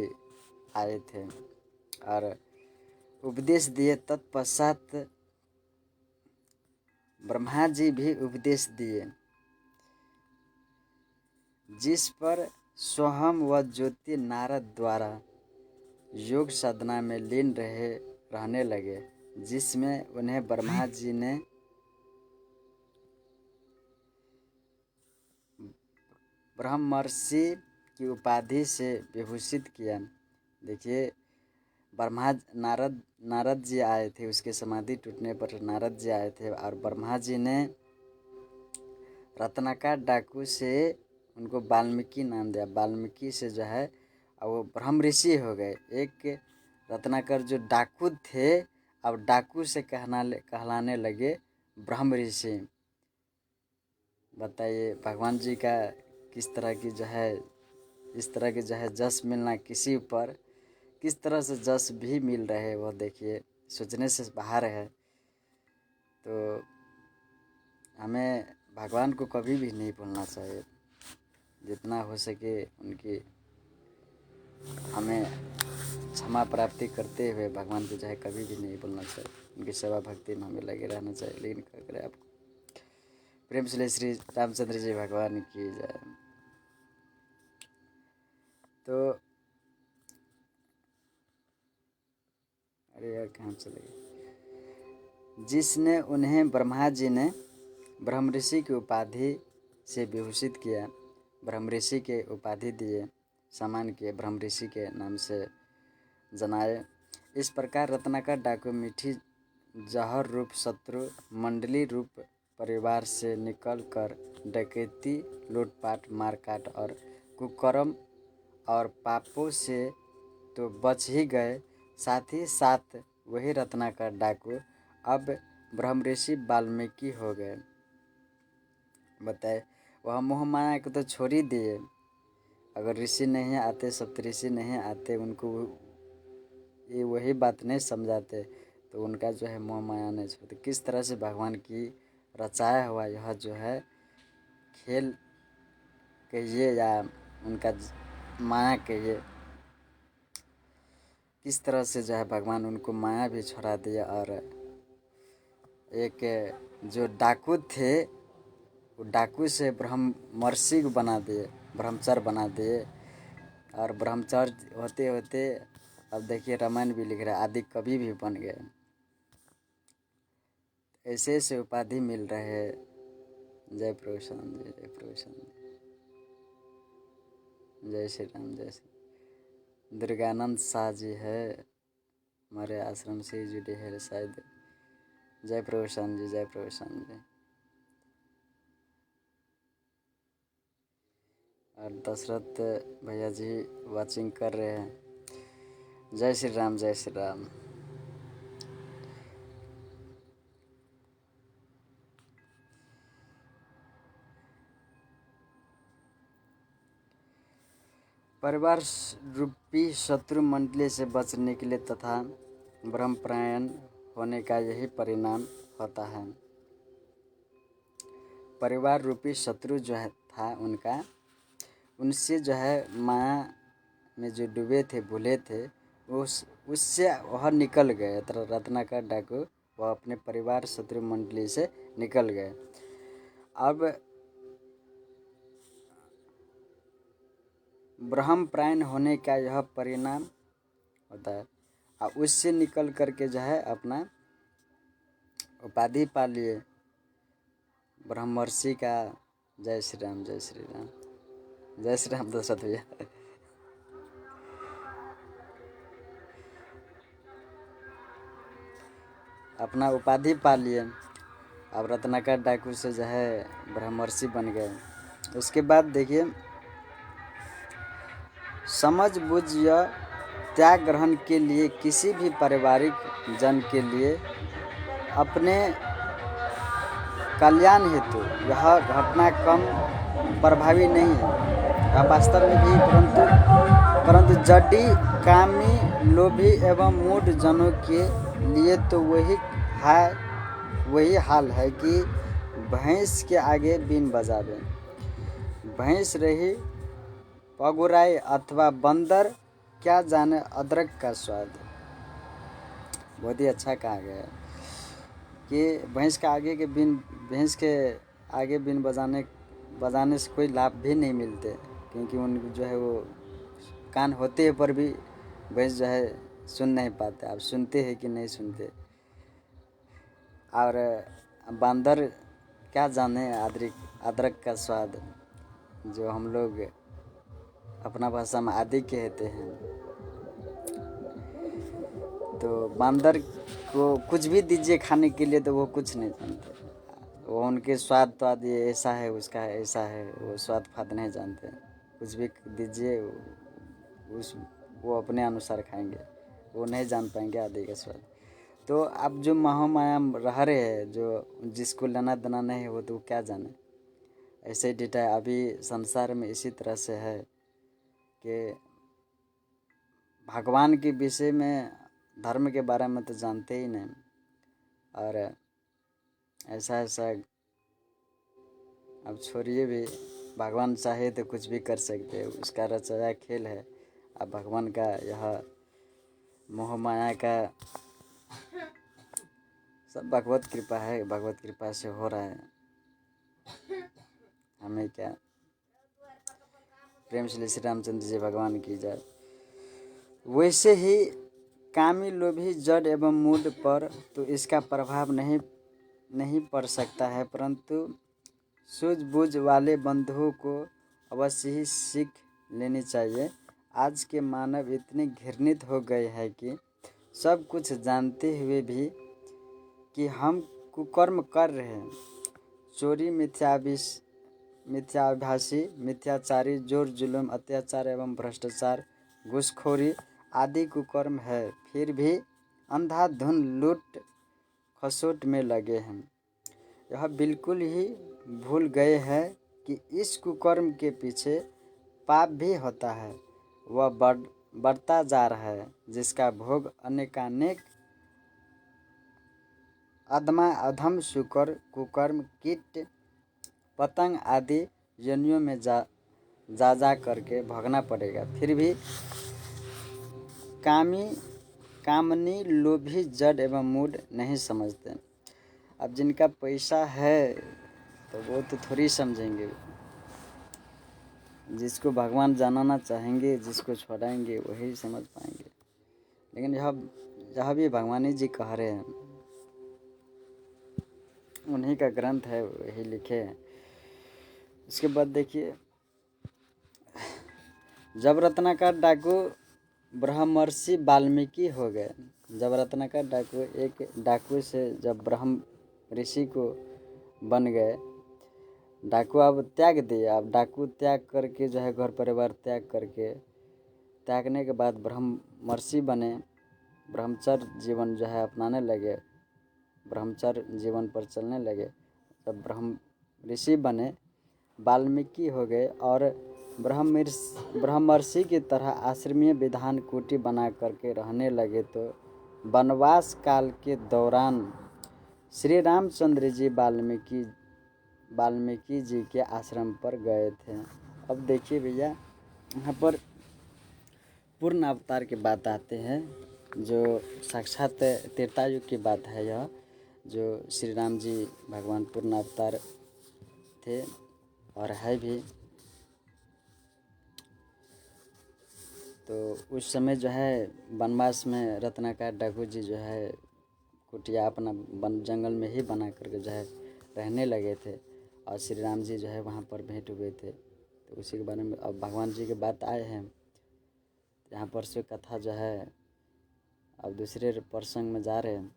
आए थे और उपदेश दिए। तत्पश्चात ब्रह्मा जी भी उपदेश दिए, जिस पर सोहम व ज्योति नारद द्वारा योग साधना में लीन रहने लगे, जिसमें उन्हें ब्रह्मा जी ने ब्रह्मर्षि की उपाधि से विभूषित किया। देखिए नारद जी आए थे, उसके समाधि टूटने पर नारद जी आए थे और ब्रह्मा जी ने रत्नाकर डाकू से उनको वाल्मीकि नाम दिया। वाल्मीकि से जो है वो ब्रह्म ऋषि हो गए। एक रत्नाकर जो डाकू थे अब डाकू से कहलाने लगे ब्रह्म ऋषि। बताइए भगवान जी का किस तरह की जो है, इस तरह की जो है जस मिलना किसी पर किस तरह से जस भी मिल रहे वो देखिए सोचने से बाहर है। तो हमें भगवान को कभी भी नहीं भूलना चाहिए, जितना हो सके उनकी हमें क्षमा प्राप्ति करते हुए भगवान को जो है कभी भी नहीं भूलना चाहिए। उनकी सेवा भक्ति में हमें लगे रहना चाहिए। लेकिन क्या करें, आपको प्रेम से श्री रामचंद्र जी भगवान की जय। तो अरे यार कहाँ चले गए। जिसने उन्हें ब्रह्मा जी ने ब्रह्म ऋषि की उपाधि से विभूषित किया, ब्रह्म ऋषि के उपाधि दिए, सम्मान किए, ब्रह्म ऋषि के नाम से जनाए। इस प्रकार रत्नाकर डाकू मीठी जहर रूप शत्रु मंडली रूप परिवार से निकल कर डकैती, लूटपाट, मारकाट और कुकर्म और पापों से तो बच ही गए, साथ ही साथ वही रत्नाकर डाकू अब ब्रह्म ऋषि वाल्मीकि हो गए। बताए वह मोह माया को तो छोड़ ही दिए। अगर ऋषि नहीं आते, सप्तऋषि नहीं आते, उनको ये वही बात नहीं समझाते तो उनका जो है मोह माया नहीं छोड़ते। किस तरह से भगवान की रचाया हुआ यह जो है खेल कहिए या उनका माया कहिए, किस तरह से जो है भगवान उनको माया भी छोड़ा दिए। और एक जो डाकू थे वो डाकू से ब्रह्मर्षि बना दिए, ब्रह्मचर्य बना दिए। और ब्रह्मचर्य होते होते अब देखिए रामायण भी लिख रहा है, आदि कवि भी बन गए। ऐसे ऐसे उपाधि मिल रहे हैं। जय प्रभु श्याम जी, जय प्रभु श्याम जी, जय श्री राम, जय श्री। दुर्गानंद शाह जी है हमारे आश्रम से ही जुड़े हैं शायद। जय प्रभु श्याम जी, जय प्रभु श्याम जी। और दशरथ भैया जी वाचिंग कर रहे हैं। जय श्री राम, जय श्री राम। परिवार रूपी शत्रु मंडली से बचने के लिए तथा ब्रह्मपरायण होने का यही परिणाम होता है। परिवार रूपी शत्रु जो है था उनका, उनसे जो है माया में जो डूबे थे, भूले थे, उससे वह निकल गए। रत्नाकर डाकू वह अपने परिवार शत्रु मंडली से निकल गए। अब ब्रह्मपरायण होने का यह परिणाम होता है। और उससे निकल करके जो है अपना उपाधि पा लिए ब्रह्मर्षि का। जय श्री राम, जय श्री राम, जय श्री राम दशरथ भैया। अपना उपाधि पा लिए। अब रत्नाकर डाकू से जो है ब्रह्मर्षि बन गए। उसके बाद देखिए, समझ बुझ या त्याग ग्रहण के लिए किसी भी पारिवारिक जन के लिए अपने कल्याण हेतु यह घटना कम प्रभावी नहीं है वास्तव में भी, परंतु जड्डी, कामी, लोभी एवं मूढ़ जनों के लिए तो वही हाल है कि भैंस के आगे बीन बजावे। भैंस रही पगुराई अथवा बंदर, क्या जाने अदरक का स्वाद। बहुत ही अच्छा कहा गया है कि भैंस के आगे बीन बजाने से कोई लाभ भी नहीं मिलते, क्योंकि उन जो है वो कान होते पर भी भैंस जो है सुन नहीं पाते। आप सुनते हैं कि नहीं सुनते। और बंदर क्या जाने अदरक का स्वाद, जो हम लोग अपना भाषा में आदि कहते हैं। तो बंदर को कुछ भी दीजिए खाने के लिए तो वो कुछ नहीं जानते। वो उनके स्वाद तो आदि ऐसा है, उसका ऐसा है, वो स्वाद फाद नहीं जानते। कुछ भी दीजिए वो अपने अनुसार खाएंगे, वो नहीं जान पाएंगे आदि का स्वाद। तो अब जो मोह माया रह रहे हैं, जो जिसको लेना देना नहीं है वो तो क्या जाने। ऐसे ही डेटा अभी संसार में इसी तरह से है कि भगवान के विषय में, धर्म के बारे में तो जानते ही नहीं। और ऐसा अब छोड़िए भी, भगवान चाहे तो कुछ भी कर सकते हैं, उसका रचाया खेल है। अब भगवान का यह मोह माया का सब भगवत कृपा है, भगवत कृपा से हो रहा है। हमें क्या। प्रेम श्री श्री रामचंद्र जी भगवान की जय। वैसे ही कामी, लोभी, जड़ एवं मूड पर तो इसका प्रभाव नहीं पड़ सकता है, परंतु सूझबूझ वाले बंधुओं को अवश्य ही सीख लेनी चाहिए। आज के मानव इतने घृणित हो गए हैं कि सब कुछ जानते हुए भी कि हम कुकर्म कर रहे हैं। चोरी, मिथ्याभाषी, मिथ्याचारी, जोर जुलूम, अत्याचार एवं भ्रष्टाचार, घूसखोरी आदि कुकर्म है, फिर भी अंधाधुंध लूट खसोट में लगे हैं। यह बिल्कुल ही भूल गए हैं कि इस कुकर्म के पीछे पाप भी होता है, वह बढ़ता जा रहा है, जिसका भोग अनेकानेक अधम शुकर कुकर्म कीट पतंग आदि योनियों में जा करके भोगना पड़ेगा। फिर भी कामनी लोभी जड़ एवं मूड नहीं समझते। अब जिनका पैसा है तो वो तो थोड़ी समझेंगे, जिसको भगवान जानना चाहेंगे, जिसको छोड़ाएंगे वही समझ पाएंगे। लेकिन यह भी भगवान जी कह रहे हैं, उन्हीं का ग्रंथ है, वही लिखे हैं। इसके बाद देखिए, जब रत्नाकर डाकू ब्रह्मर्षि वाल्मीकि हो गए। जब रत्नाकर डाकू एक डाकू से जब ब्रह्म ऋषि को बन गए, डाकू अब त्याग दिए। अब डाकू त्याग करके जो है घर परिवार त्यागने के बाद ब्रह्मर्षि बने, ब्रह्मचर्य जीवन जो है अपनाने लगे, ब्रह्मचर्य जीवन पर चलने लगे। जब ब्रह्म ऋषि बने, वाल्मीकि हो गए और ब्रह्मर्षि की तरह आश्रमीय विधान कुटी बना करके रहने लगे। तो वनवास काल के दौरान श्री रामचंद्र जी वाल्मीकि जी के आश्रम पर गए थे। अब देखिए भैया, यहाँ पर पूर्ण अवतार की बात आते हैं, जो साक्षात त्रेतायुग की बात है। यह जो श्री राम जी भगवान पूर्ण अवतार थे और है भी। तो उस समय जो है वनवास में रत्नाकर डाकू जी जो है कुटिया अपना जंगल में ही बना करके जो है रहने लगे थे, और श्री राम जी जो है वहाँ पर भेंट हुए थे। तो उसी के बारे में अब भगवान जी के बात आए हैं। यहाँ पर से कथा जो है अब दूसरे प्रसंग में जा रहे हैं,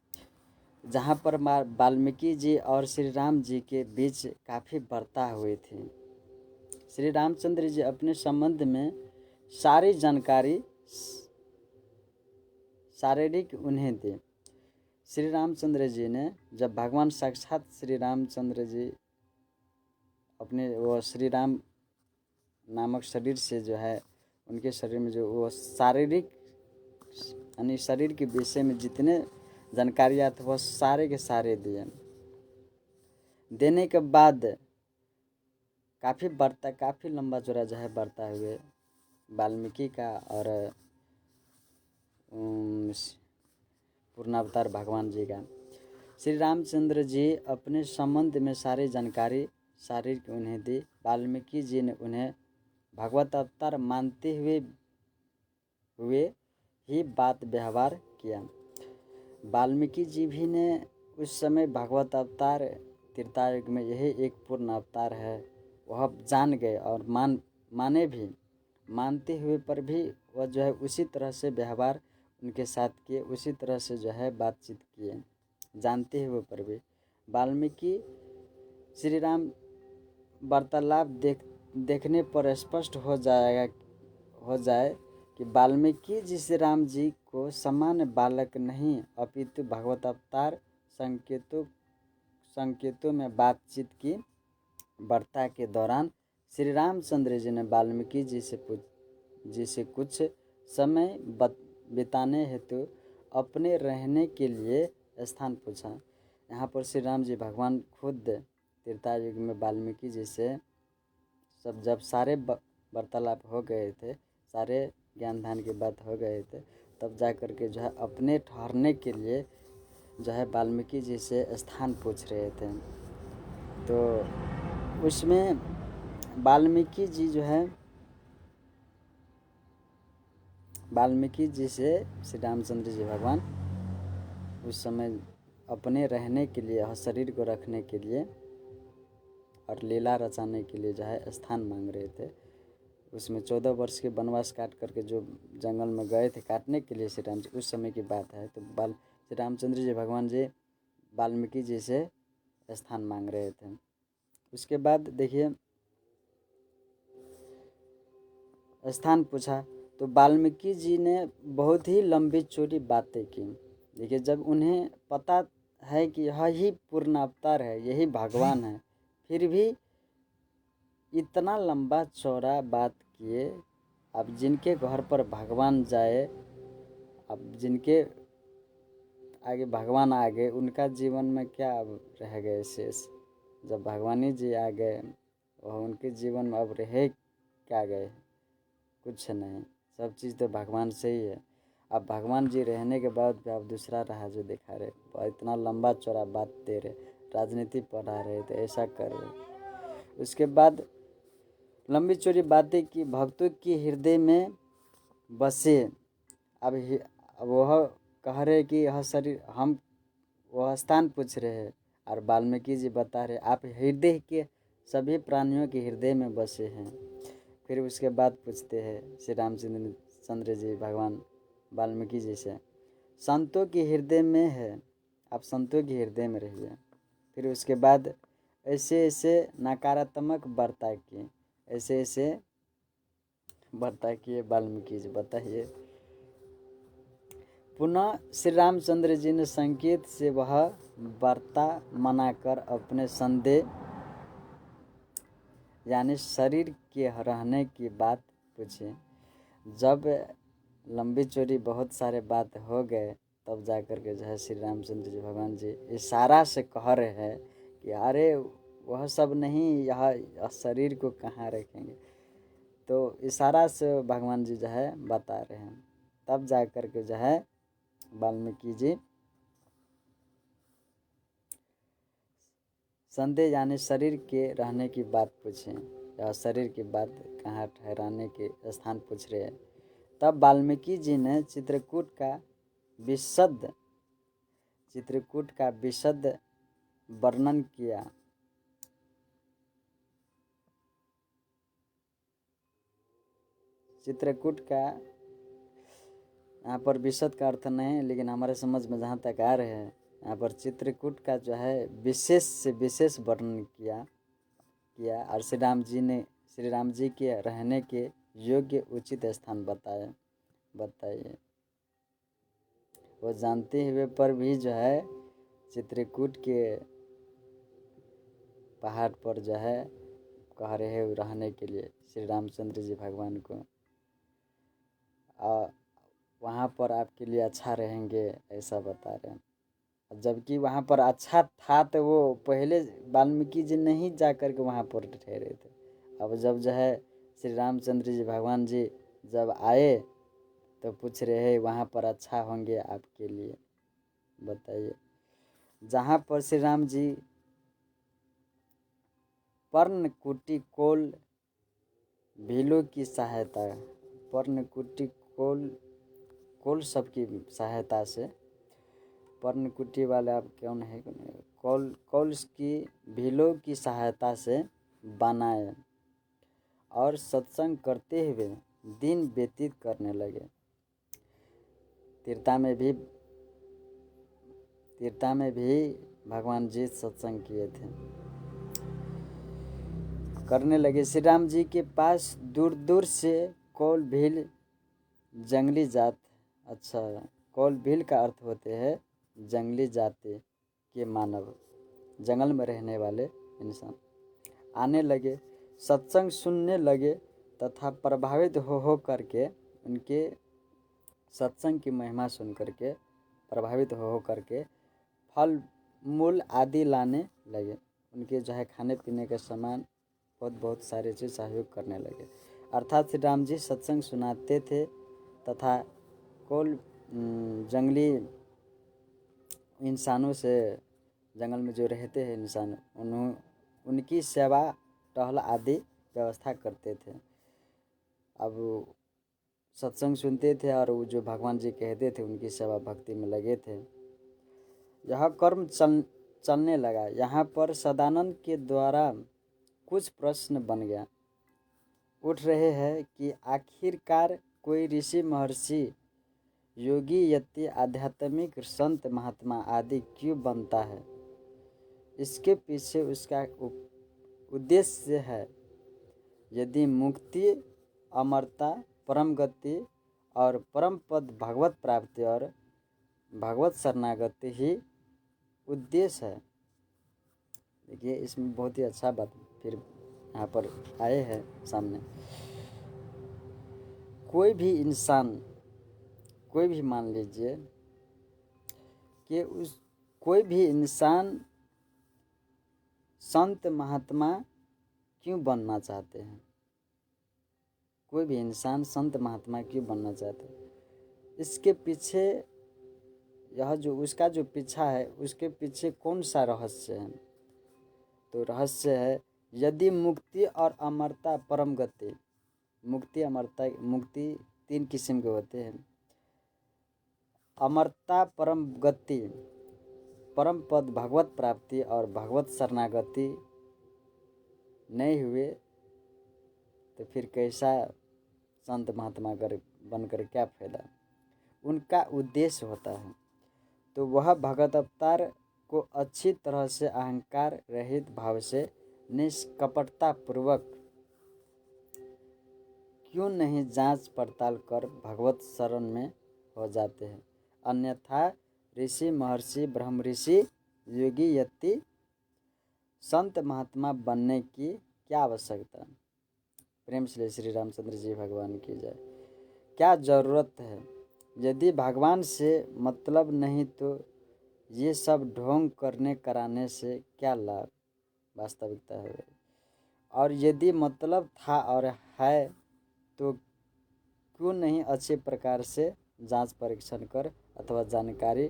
जहाँ पर वाल्मीकि जी और श्री राम जी के बीच काफ़ी वार्ता हुई थी। श्री रामचंद्र जी अपने संबंध में सारी जानकारी शारीरिक उन्हें दी। श्री रामचंद्र जी ने, जब भगवान साक्षात श्री रामचंद्र जी अपने वो श्री राम नामक शरीर से जो है उनके शरीर में जो वो शारीरिक यानी शरीर के विषय में जितने जानकारियाँ थे वह सारे के सारे दिए। देने के बाद काफ़ी लंबा चौड़ा जो है वार्ता हुए वाल्मीकि का और पूर्णावतार भगवान जी का। श्री रामचंद्र जी अपने संबंध में सारी जानकारी शारीरिक उन्हें दी। वाल्मीकि जी ने उन्हें भगवत अवतार मानते हुए ही बात व्यवहार किया। वाल्मीकि जी भी ने उस समय भगवत अवतार त्रेतायुग में यही एक पूर्ण अवतार है वह जान गए और माने भी। मानते हुए पर भी वह जो है उसी तरह से व्यवहार उनके साथ किए, उसी तरह से जो है बातचीत किए, जानते हुए पर भी। वाल्मीकि श्री राम वार्तालाप देखने पर स्पष्ट हो जाए कि वाल्मीकि जी श्री राम जी को सामान्य बालक नहीं अपितु भगवत अवतार संकेतों में बातचीत की। वार्ता के दौरान श्री रामचंद्र जी ने वाल्मीकि जी से कुछ समय बिताने हेतु अपने रहने के लिए स्थान पूछा। यहाँ पर श्री राम जी भगवान खुद त्रेतायुग में वाल्मीकि जी से जब सारे वार्तालाप हो गए थे, सारे ज्ञान ध्यान की बात हो गए थे, तब जा कर के जो है अपने ठहरने के लिए जो है वाल्मीकि जी से स्थान पूछ रहे थे। तो उसमें वाल्मीकि जी से श्री रामचंद्र जी भगवान उस समय अपने रहने के लिए, शरीर को रखने के लिए और लीला रचाने के लिए जो है स्थान मांग रहे थे। उसमें 14 वर्ष के वनवास काट करके जो जंगल में गए थे काटने के लिए श्री राम जी, उस समय की बात है। तो श्री रामचंद्र जी भगवान जी वाल्मीकि जी से स्थान मांग रहे थे। उसके बाद देखिए स्थान पूछा तो वाल्मीकि जी ने बहुत ही लंबी चौड़ी बातें की। देखिए, जब उन्हें पता है कि यह ही पूर्ण अवतार है, यही भगवान है, फिर भी इतना लंबा चौड़ा बात किए। अब जिनके घर पर भगवान जाए, अब जिनके आगे भगवान आ गए, उनका जीवन में क्या अब रह गए शेष। जब भगवान ही जी आ गए, वह उनके जीवन में अब रहे क्या गए, कुछ नहीं। सब चीज़ तो भगवान से ही है। अब भगवान जी रहने के बाद भी आप दूसरा राह जो दिखा रहे, और इतना लंबा चौड़ा बात दे रहे, राजनीति पढ़ा रहे थे, ऐसा कर रहे। उसके बाद लंबी चौड़ी बातें की, भक्तों की हृदय में बसे। अब वह कह रहे कि यह शरीर, हम वह स्थान पूछ रहे हैं, और वाल्मीकि जी बता रहे आप हृदय के सभी प्राणियों के हृदय में बसे हैं। फिर उसके बाद पूछते हैं श्री रामचंद्र जी भगवान वाल्मीकि जी से, संतों के हृदय में है, आप संतों के हृदय में रहिए। फिर उसके बाद ऐसे ऐसे नकारात्मक वार्ता किए, ऐसे ऐसे वार्ता किए वाल्मीकि जी, बताइए। पुनः श्री रामचंद्र जी ने संकेत से वह वार्ता मनाकर अपने संदेह यानी शरीर के रहने की बात पूछी। जब लंबी चौड़ी बहुत सारे बात हो गए, तब जाकर के जो है श्री रामचंद्र जी भगवान जी इशारा से कह रहे हैं कि अरे वह सब नहीं, यह शरीर को कहाँ रखेंगे। तो इशारा से भगवान जी जो है बता रहे हैं। तब जाकर के जो है वाल्मीकि जी संदेह यानी शरीर के रहने की बात पूछें, या शरीर की बात कहाँ ठहराने के स्थान पूछ रहे हैं। तब वाल्मीकि जी ने चित्रकूट का विशद वर्णन किया। चित्रकूट का यहाँ पर विशद का अर्थ नहीं है, लेकिन हमारे समझ में जहाँ तक आ रहे हैं, यहाँ पर चित्रकूट का जो है विशेष से विशेष वर्णन किया और श्री राम जी के रहने के योग्य उचित स्थान बताइए। वो जानते हुए पर भी जो है चित्रकूट के पहाड़ पर जो है कह रहे हैं रहने के लिए श्री रामचंद्र जी भगवान को, वहाँ पर आपके लिए अच्छा रहेंगे, ऐसा बता रहे हैं। जबकि वहाँ पर अच्छा था तो वो पहले वाल्मीकि जी नहीं जा कर के वहाँ पर ठहरे थे। अब जब जो है श्री रामचंद्र जी भगवान जी जब आए, तो पूछ रहे हैं वहाँ पर अच्छा होंगे आपके लिए, बताइए। जहाँ पर श्री राम जी पर्णकुटी कोल भीलों की सहायता, पर्णकुटी कोल सबकी सहायता से, पर्णकुटी वाले आप कौन है, कौल की भीलों की सहायता से बनाए और सत्संग करते हुए दिन व्यतीत करने लगे। तीर्था में भी भगवान जी सत्संग किए थे, करने लगे। श्री राम जी के पास दूर दूर से कौल भील जंगली जात, अच्छा, कौल भील का अर्थ होते हैं जंगली जाति के मानव, जंगल में रहने वाले इंसान आने लगे, सत्संग सुनने लगे तथा प्रभावित हो करके उनके सत्संग की महिमा सुन करके प्रभावित हो करके फल मूल आदि लाने लगे। उनके जो है खाने पीने के सामान बहुत सारे चीज़ सहयोग करने लगे। अर्थात श्री राम जी सत्संग सुनाते थे तथा कौल जंगली इंसानों से, जंगल में जो रहते हैं इंसान, उनकी सेवा टहल आदि व्यवस्था करते थे। अब सत्संग सुनते थे और वो जो भगवान जी कहते थे उनकी सेवा भक्ति में लगे थे। यह कर्म चलने लगा। यहाँ पर सदानंद के द्वारा कुछ प्रश्न उठ रहे हैं कि आखिरकार कोई ऋषि महर्षि योगी यति आध्यात्मिक संत महात्मा आदि क्यों बनता है। इसके पीछे उसका उद्देश्य है। यदि मुक्ति, अमरता, परम गति और परम पद भगवत प्राप्ति और भगवत शरणागति ही उद्देश्य है। देखिए इसमें बहुत ही अच्छा बात फिर यहाँ पर आए हैं सामने। कोई भी इंसान, कोई भी मान लीजिए कि उस कोई भी इंसान संत महात्मा क्यों बनना चाहते हैं? कोई भी इंसान संत महात्मा क्यों बनना चाहते हैं? इसके पीछे यह जो उसका जो पीछा है, उसके पीछे कौन सा रहस्य है? तो रहस्य है, यदि मुक्ति और अमरता परम गति, मुक्ति अमरता, मुक्ति 3 किस्म के होते हैं। अमरता परम गति, परम पद भगवत प्राप्ति और भगवत शरणागति नहीं हुए तो फिर कैसा संत महात्मा बनकर क्या फायदा? उनका उद्देश्य होता है तो वह भगत अवतार को अच्छी तरह से अहंकार रहित भाव से निष्कपटता पूर्वक क्यों नहीं जांच पड़ताल कर भगवत शरण में हो जाते हैं। अन्यथा ऋषि महर्षि ब्रह्म ऋषि योगी यति संत महात्मा बनने की क्या आवश्यकता? प्रेम से श्री रामचंद्र जी भगवान की जय। क्या ज़रूरत है? यदि भगवान से मतलब नहीं तो ये सब ढोंग करने कराने से क्या लाभ? वास्तविकता है। और यदि मतलब था और है तो क्यों नहीं अच्छे प्रकार से जांच परीक्षण कर अथवा जानकारी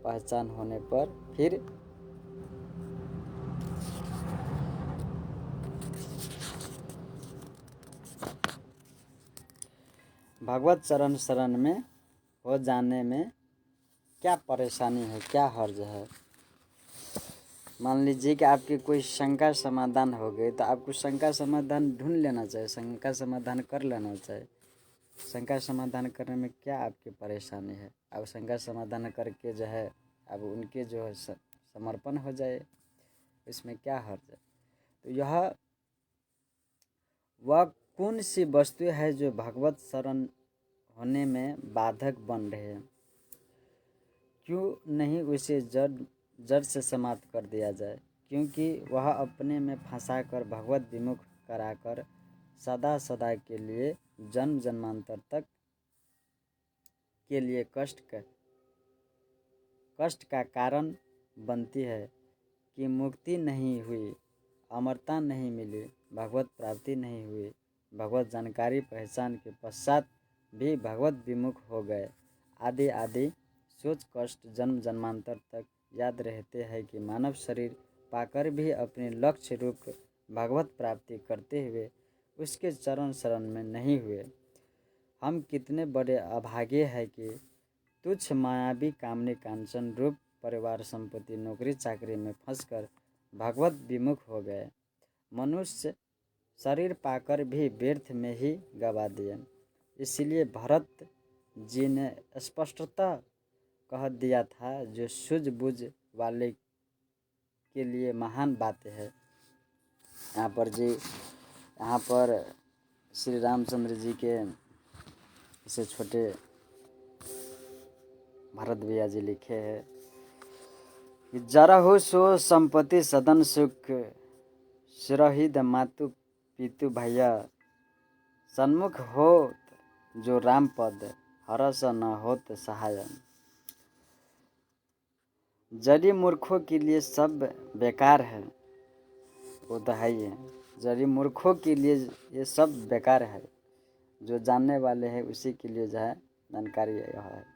पहचान होने पर फिर भगवत चरण शरण में हो जाने में क्या परेशानी है, क्या हर्ज है? मान लीजिए कि आपकी कोई शंका समाधान हो गई तो आपको शंका समाधान ढूंढ लेना चाहिए, शंका समाधान कर लेना चाहिए। शंका समाधान करने में क्या आपकी परेशानी है? अब शंका समाधान करके जो है अब उनके जो है समर्पण हो जाए, इसमें क्या हर्ज है? तो यह वह कौन सी वस्तु है जो भगवत शरण होने में बाधक बन रहे हैं? क्यों नहीं उसे जड़ से समाप्त कर दिया जाए? क्योंकि वह अपने में फंसा कर भगवत विमुख कराकर सदा सदा के लिए जन्म जन्मांतर तक के लिए कष्ट का कारण बनती है कि मुक्ति नहीं हुई, अमरता नहीं मिली, भगवत प्राप्ति नहीं हुई, भगवत जानकारी पहचान के पश्चात भी भगवत विमुख हो गए, आदि आदि सोच कष्ट जन्म जन्मांतर तक याद रहते हैं कि मानव शरीर पाकर भी अपने लक्ष्य रूप भगवत प्राप्ति करते हुए उसके चरण शरण में नहीं हुए। हम कितने बड़े अभागे हैं कि तुच्छ मायावी कामनी कांचन रूप परिवार संपत्ति नौकरी चाकरी में फंसकर भगवत विमुख हो गए। मनुष्य शरीर पाकर भी व्यर्थ में ही गवा दिए। इसलिए भरत जी ने स्पष्टतः कह दिया था, जो सूझबूझ वाले के लिए महान बातें है। यहाँ पर श्री रामचंद्र जी के इसे छोटे भरत भैया जी लिखे हैं कि जरहु सो संपत्ति सदन सुख, सिरहिद मातु पितु भैया, सन्मुख हो जो राम पद, हरस न होत सहाय। जड़ी मूर्खों के लिए सब बेकार है, वो तो है ही है। जड़ी मूर्खों के लिए ये सब बेकार है, जो जानने वाले हैं उसी के लिए जो है जानकारी यह है,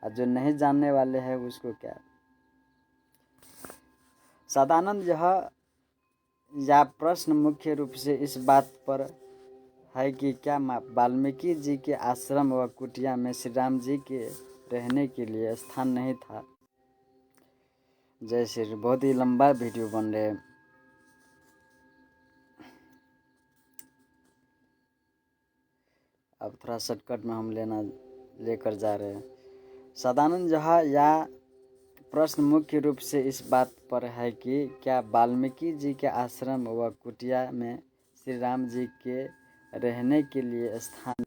और जो नहीं जानने वाले हैं उसको क्या। सदानंद यह प्रश्न मुख्य रूप से इस बात पर है कि क्या वाल्मीकि जी के आश्रम व कुटिया में श्री राम जी के रहने के लिए स्थान नहीं था? जय श्री, बहुत ही लंबा वीडियो बन रहे हैं। अब थोड़ा शॉर्टकट में हम लेकर जा रहे हैं। सदानंद या प्रश्न मुख्य रूप से इस बात पर है कि क्या वाल्मीकि जी के आश्रम व कुटिया में श्री राम जी के रहने के लिए स्थान।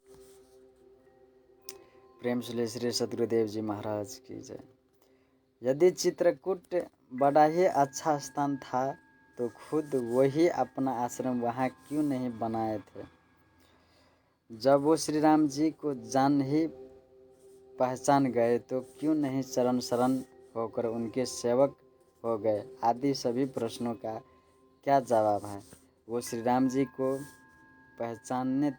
प्रेम से श्री सदगुरुदेव जी महाराज की जय। यदि चित्रकूट बड़ा ही अच्छा स्थान था तो खुद वही अपना आश्रम वहाँ क्यों नहीं बनाए थे। जब वो श्री राम जी को जान ही पहचान गए तो क्यों नहीं चरण शरण होकर उनके सेवक हो गए। आदि सभी प्रश्नों का क्या जवाब है। वो श्री राम जी को पहचाने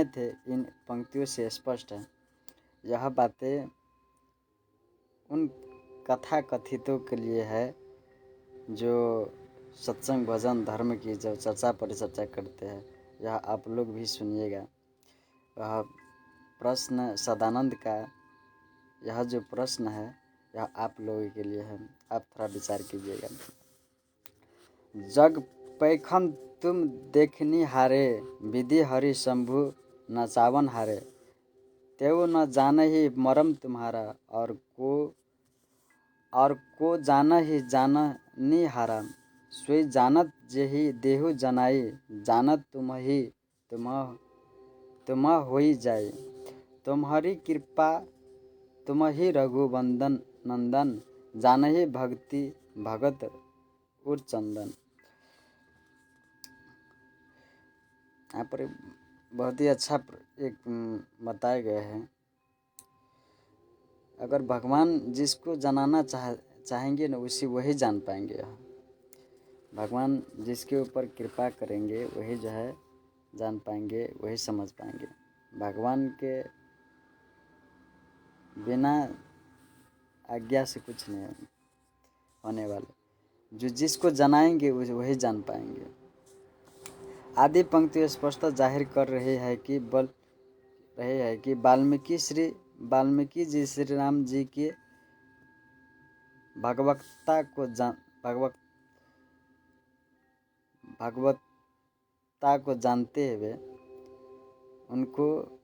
थे इन पंक्तियों से स्पष्ट है। यह बातें उन कथा कथितों के लिए है जो सत्संग भजन धर्म की जब चर्चा परिचर्चा करते हैं। यह आप लोग भी सुनिएगा। वह प्रश्न सदानंद का यह जो प्रश्न है यह आप लोगों के लिए है। आप थोड़ा विचार कीजिएगा। जग पैखम तुम देखनी हारे, विधि हरि शंभु नचावन हारे। तेव न जान ही मरम तुम्हारा, और को जान ही जाननी हारा। सोई जानत जेहि देहु जनाई, जानत तुम होई जाई। तुम्हारी कृपा तुम ही रघुवंदन नंदन, जानहि भक्ति भगत उर चंदन। यहाँ पर बहुत ही अच्छा एक बताए गए हैं। अगर भगवान जिसको जानना चाहेंगे ना वही जान पाएंगे। भगवान जिसके ऊपर कृपा करेंगे वही जो है जान पाएंगे, वही समझ पाएंगे। भगवान के बिना आज्ञा से कुछ नहीं होने वाला। जो जिसको जनाएंगे वही जान पाएंगे। आदि पंक्ति स्पष्ट जाहिर कर रहे हैं कि वाल्मीकि जी श्री राम जी के भगवत्ता को जानते हुए, उनको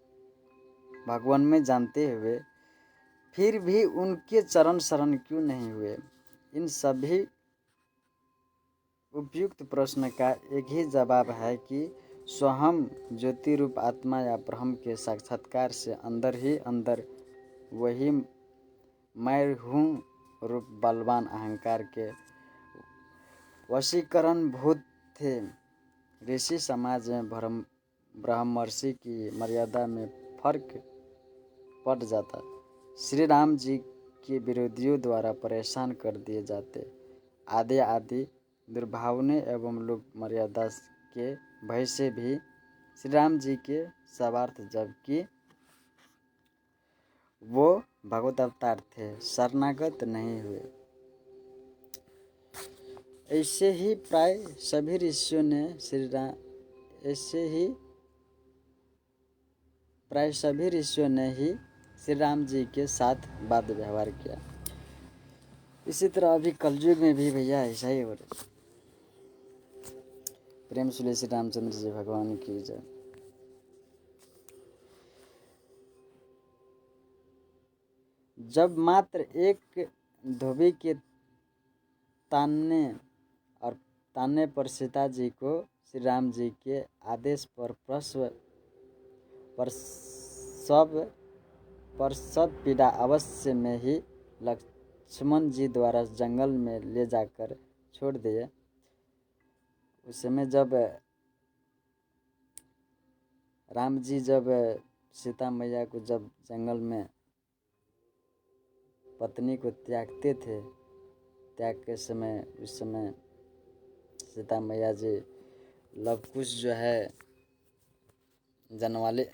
भगवान में जानते हुए फिर भी उनके चरण शरण क्यों नहीं हुए। इन सभी उपयुक्त प्रश्न का एक ही जवाब है कि स्वयं ज्योति रूप आत्मा या ब्रह्म के साक्षात्कार से अंदर ही अंदर वही मैं हूँ रूप बलवान अहंकार के वशीकरण भूत थे। ऋषि समाज में ब्रह्मर्षि की मर्यादा में फर्क पड़ जाता। श्री राम जी के विरोधियों द्वारा परेशान कर दिए जाते। आदि दुर्भावने एवं लोक मर्यादा के भय से भी श्री राम जी के सर्वार्थ, जबकि वो भगवत अवतार थे, शरणागत नहीं हुए। ऐसे ही प्राय सभी ऋषियों ने ही श्री राम जी के साथ वाद व्यवहार किया। इसी तरह अभी कलयुग में भी भैया ऐसा ही हो रहा। प्रेम सुले श्री रामचंद्र जी भगवान की जय। जब मात्र एक धोबी के तानने पर सीता जी को श्री राम जी के आदेश पर प्रसव पीड़ा अवश्य में ही लक्ष्मण जी द्वारा जंगल में ले जाकर छोड़ दिए। उस समय जब राम जी जब सीता मैया को जब जंगल में पत्नी को त्यागते थे, त्याग के समय उस समय सीता मैया जी लव कुश जो है जनवाले,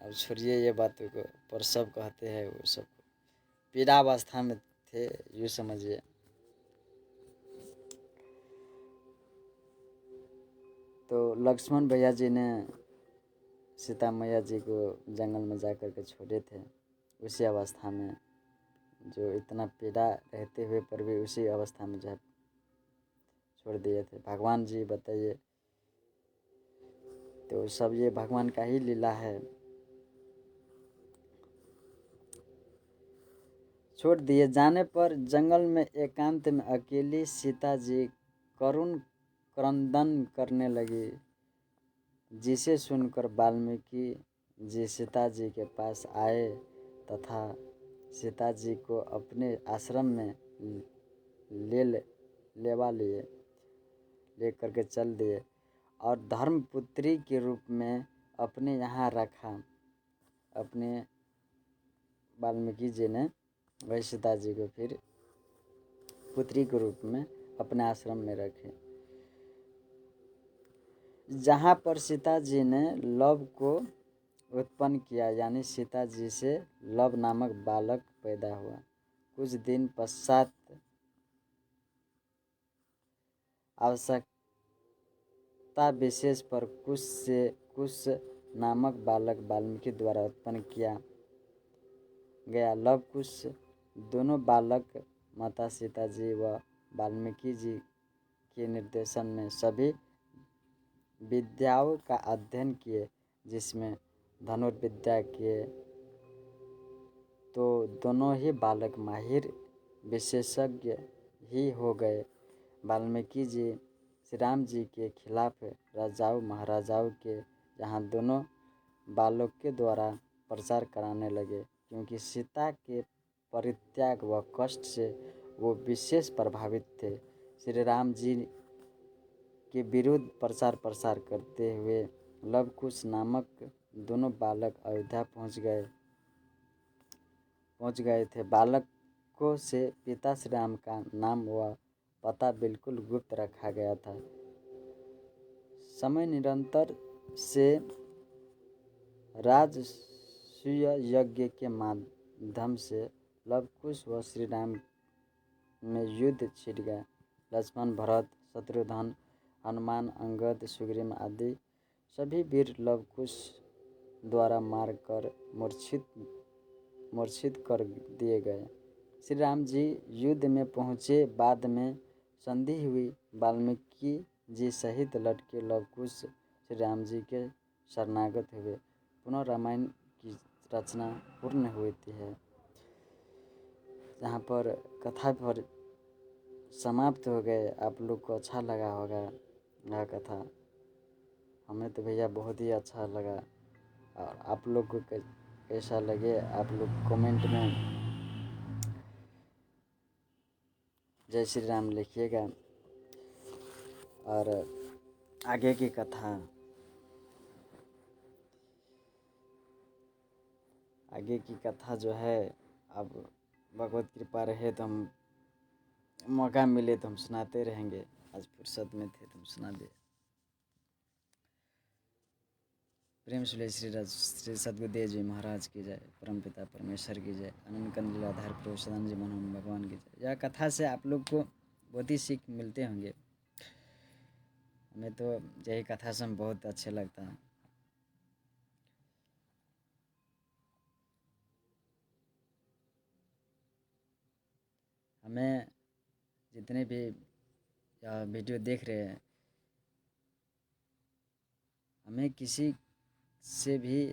अब छोड़िए ये बातों को, प्रसव कहते हैं वो सब पीड़ावस्था में थे, यूँ समझिए। तो लक्ष्मण भैया जी ने सीता मैया जी को जंगल में जा कर के छोड़े थे। उसी अवस्था में जो इतना पीड़ा रहते हुए पर भी उसी अवस्था में जो छोड़ दिए थे। भगवान जी बताइए, तो सब ये भगवान का ही लीला है। छोड़ दिए जाने पर जंगल में एकांत में अकेली सीता जी करुण क्रंदन करने लगी, जिसे सुनकर वाल्मीकि जी सीता जी के पास आए तथा सीता जी को अपने आश्रम में ले लेवा लिए, लेकर के चल दिए और धर्मपुत्री के रूप में अपने यहाँ रखा। अपने वाल्मीकि जी ने वही सीता जी को फिर पुत्री के रूप में अपने आश्रम में रखे। जहाँ पर सीता जी ने लव को उत्पन्न किया, यानी सीता जी से लव नामक बालक पैदा हुआ। कुछ दिन पश्चात आवश्यकता विशेष पर कुश नामक बालक वाल्मीकि द्वारा उत्पन्न किया गया। लव कुश दोनों बालक माता सीता जी व वाल्मीकि जी के निर्देशन में सभी विद्याओं का अध्ययन किए, जिसमें धनुर्विद्या किए। तो दोनों ही बालक माहिर विशेषज्ञ ही हो गए। वाल्मीकि जी श्री राम जी के खिलाफ राजाओं महाराजाओं के यहाँ दोनों बालक के द्वारा प्रचार कराने लगे, क्योंकि सीता के परित्याग व कष्ट से वो विशेष प्रभावित थे। श्री राम जी के विरुद्ध प्रचार प्रसार करते हुए लव कुश नामक दोनों बालक अयोध्या पहुँच गए थे। बालकों से पिता श्री राम का नाम व पता बिल्कुल गुप्त रखा गया था। समय निरंतर से राजसूय यज्ञ के माध्यम से लव कुश व श्री राम में युद्ध छिड़ गया। लक्ष्मण, भरत, शत्रुघ्न, हनुमान, अंगद, सुग्रीव आदि सभी वीर लव कुश द्वारा मार कर मूर्छित कर दिए गए। श्री राम जी युद्ध में पहुँचे। बाद में संधि हुई। वाल्मीकि जी सहित लड़के लव कुश श्री राम जी के शरणागत हुए। पुनः रामायण की रचना पूर्ण होती है। यहाँ पर कथा पर समाप्त हो गए। आप लोग को अच्छा लगा होगा यह कथा। हमें तो भैया बहुत ही अच्छा लगा। और आप लोग को कैसा लगे आप लोग कमेंट में जय श्री राम लिखिएगा। और आगे की कथा जो है, अब भगवत कृपा रहे तो हम मौका मिले तो हम सुनाते रहेंगे। आज फुर्सत में थे तो हम सुना दिए। प्रेम सुले श्री सद्गुरुदेव जी महाराज की जय। परमपिता परमेश्वर की जय। अनंत कंद लीलाधार प्रभु सदानंद जी मनोहर भगवान की जय। यह कथा से आप लोग को बहुत ही सीख मिलते होंगे। हमें तो यही कथा से बहुत अच्छे लगता है। हमें जितने भी वीडियो देख रहे हैं, हमें किसी से भी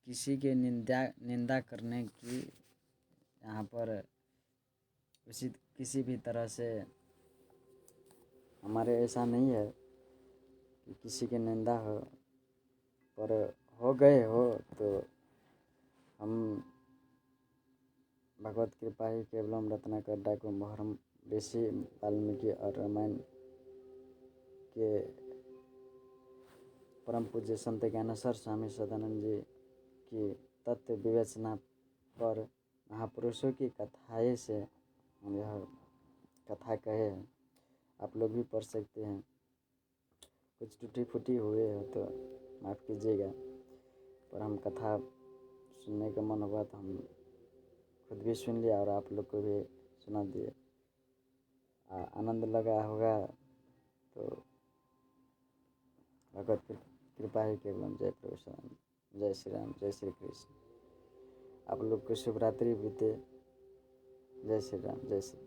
किसी के निंदा करने की यहाँ पर किसी भी तरह से हमारे ऐसा नहीं है कि किसी की निंदा हो, पर हो गए हो तो हम भगवत कृपा ही केवलम रत्नाकर डाकू मोहरम ऋषि वाल्मीकि और रामायण के परम पूज्य संत ज्ञानेश्वर स्वामी सदानंद जी की तत्व विवेचना पर महापुरुषों की कथाएं से हम यह कथा कहे हैं। आप लोग भी पढ़ सकते हैं। कुछ टूटी फूटी हुए हो तो माफ़ कीजिएगा, पर हम कथा सुनने का मन हुआ तो हम खुद भी सुन लिया और आप लोग को भी सुना दिए। आनंद लगा होगा तो भगवत कृपा ही केवलम। जय प्रभु सदानंद। जय श्री राम, जय श्री कृष्ण। आप लोग को शुभ रात्रि बीते। जय श्री राम, जय श्री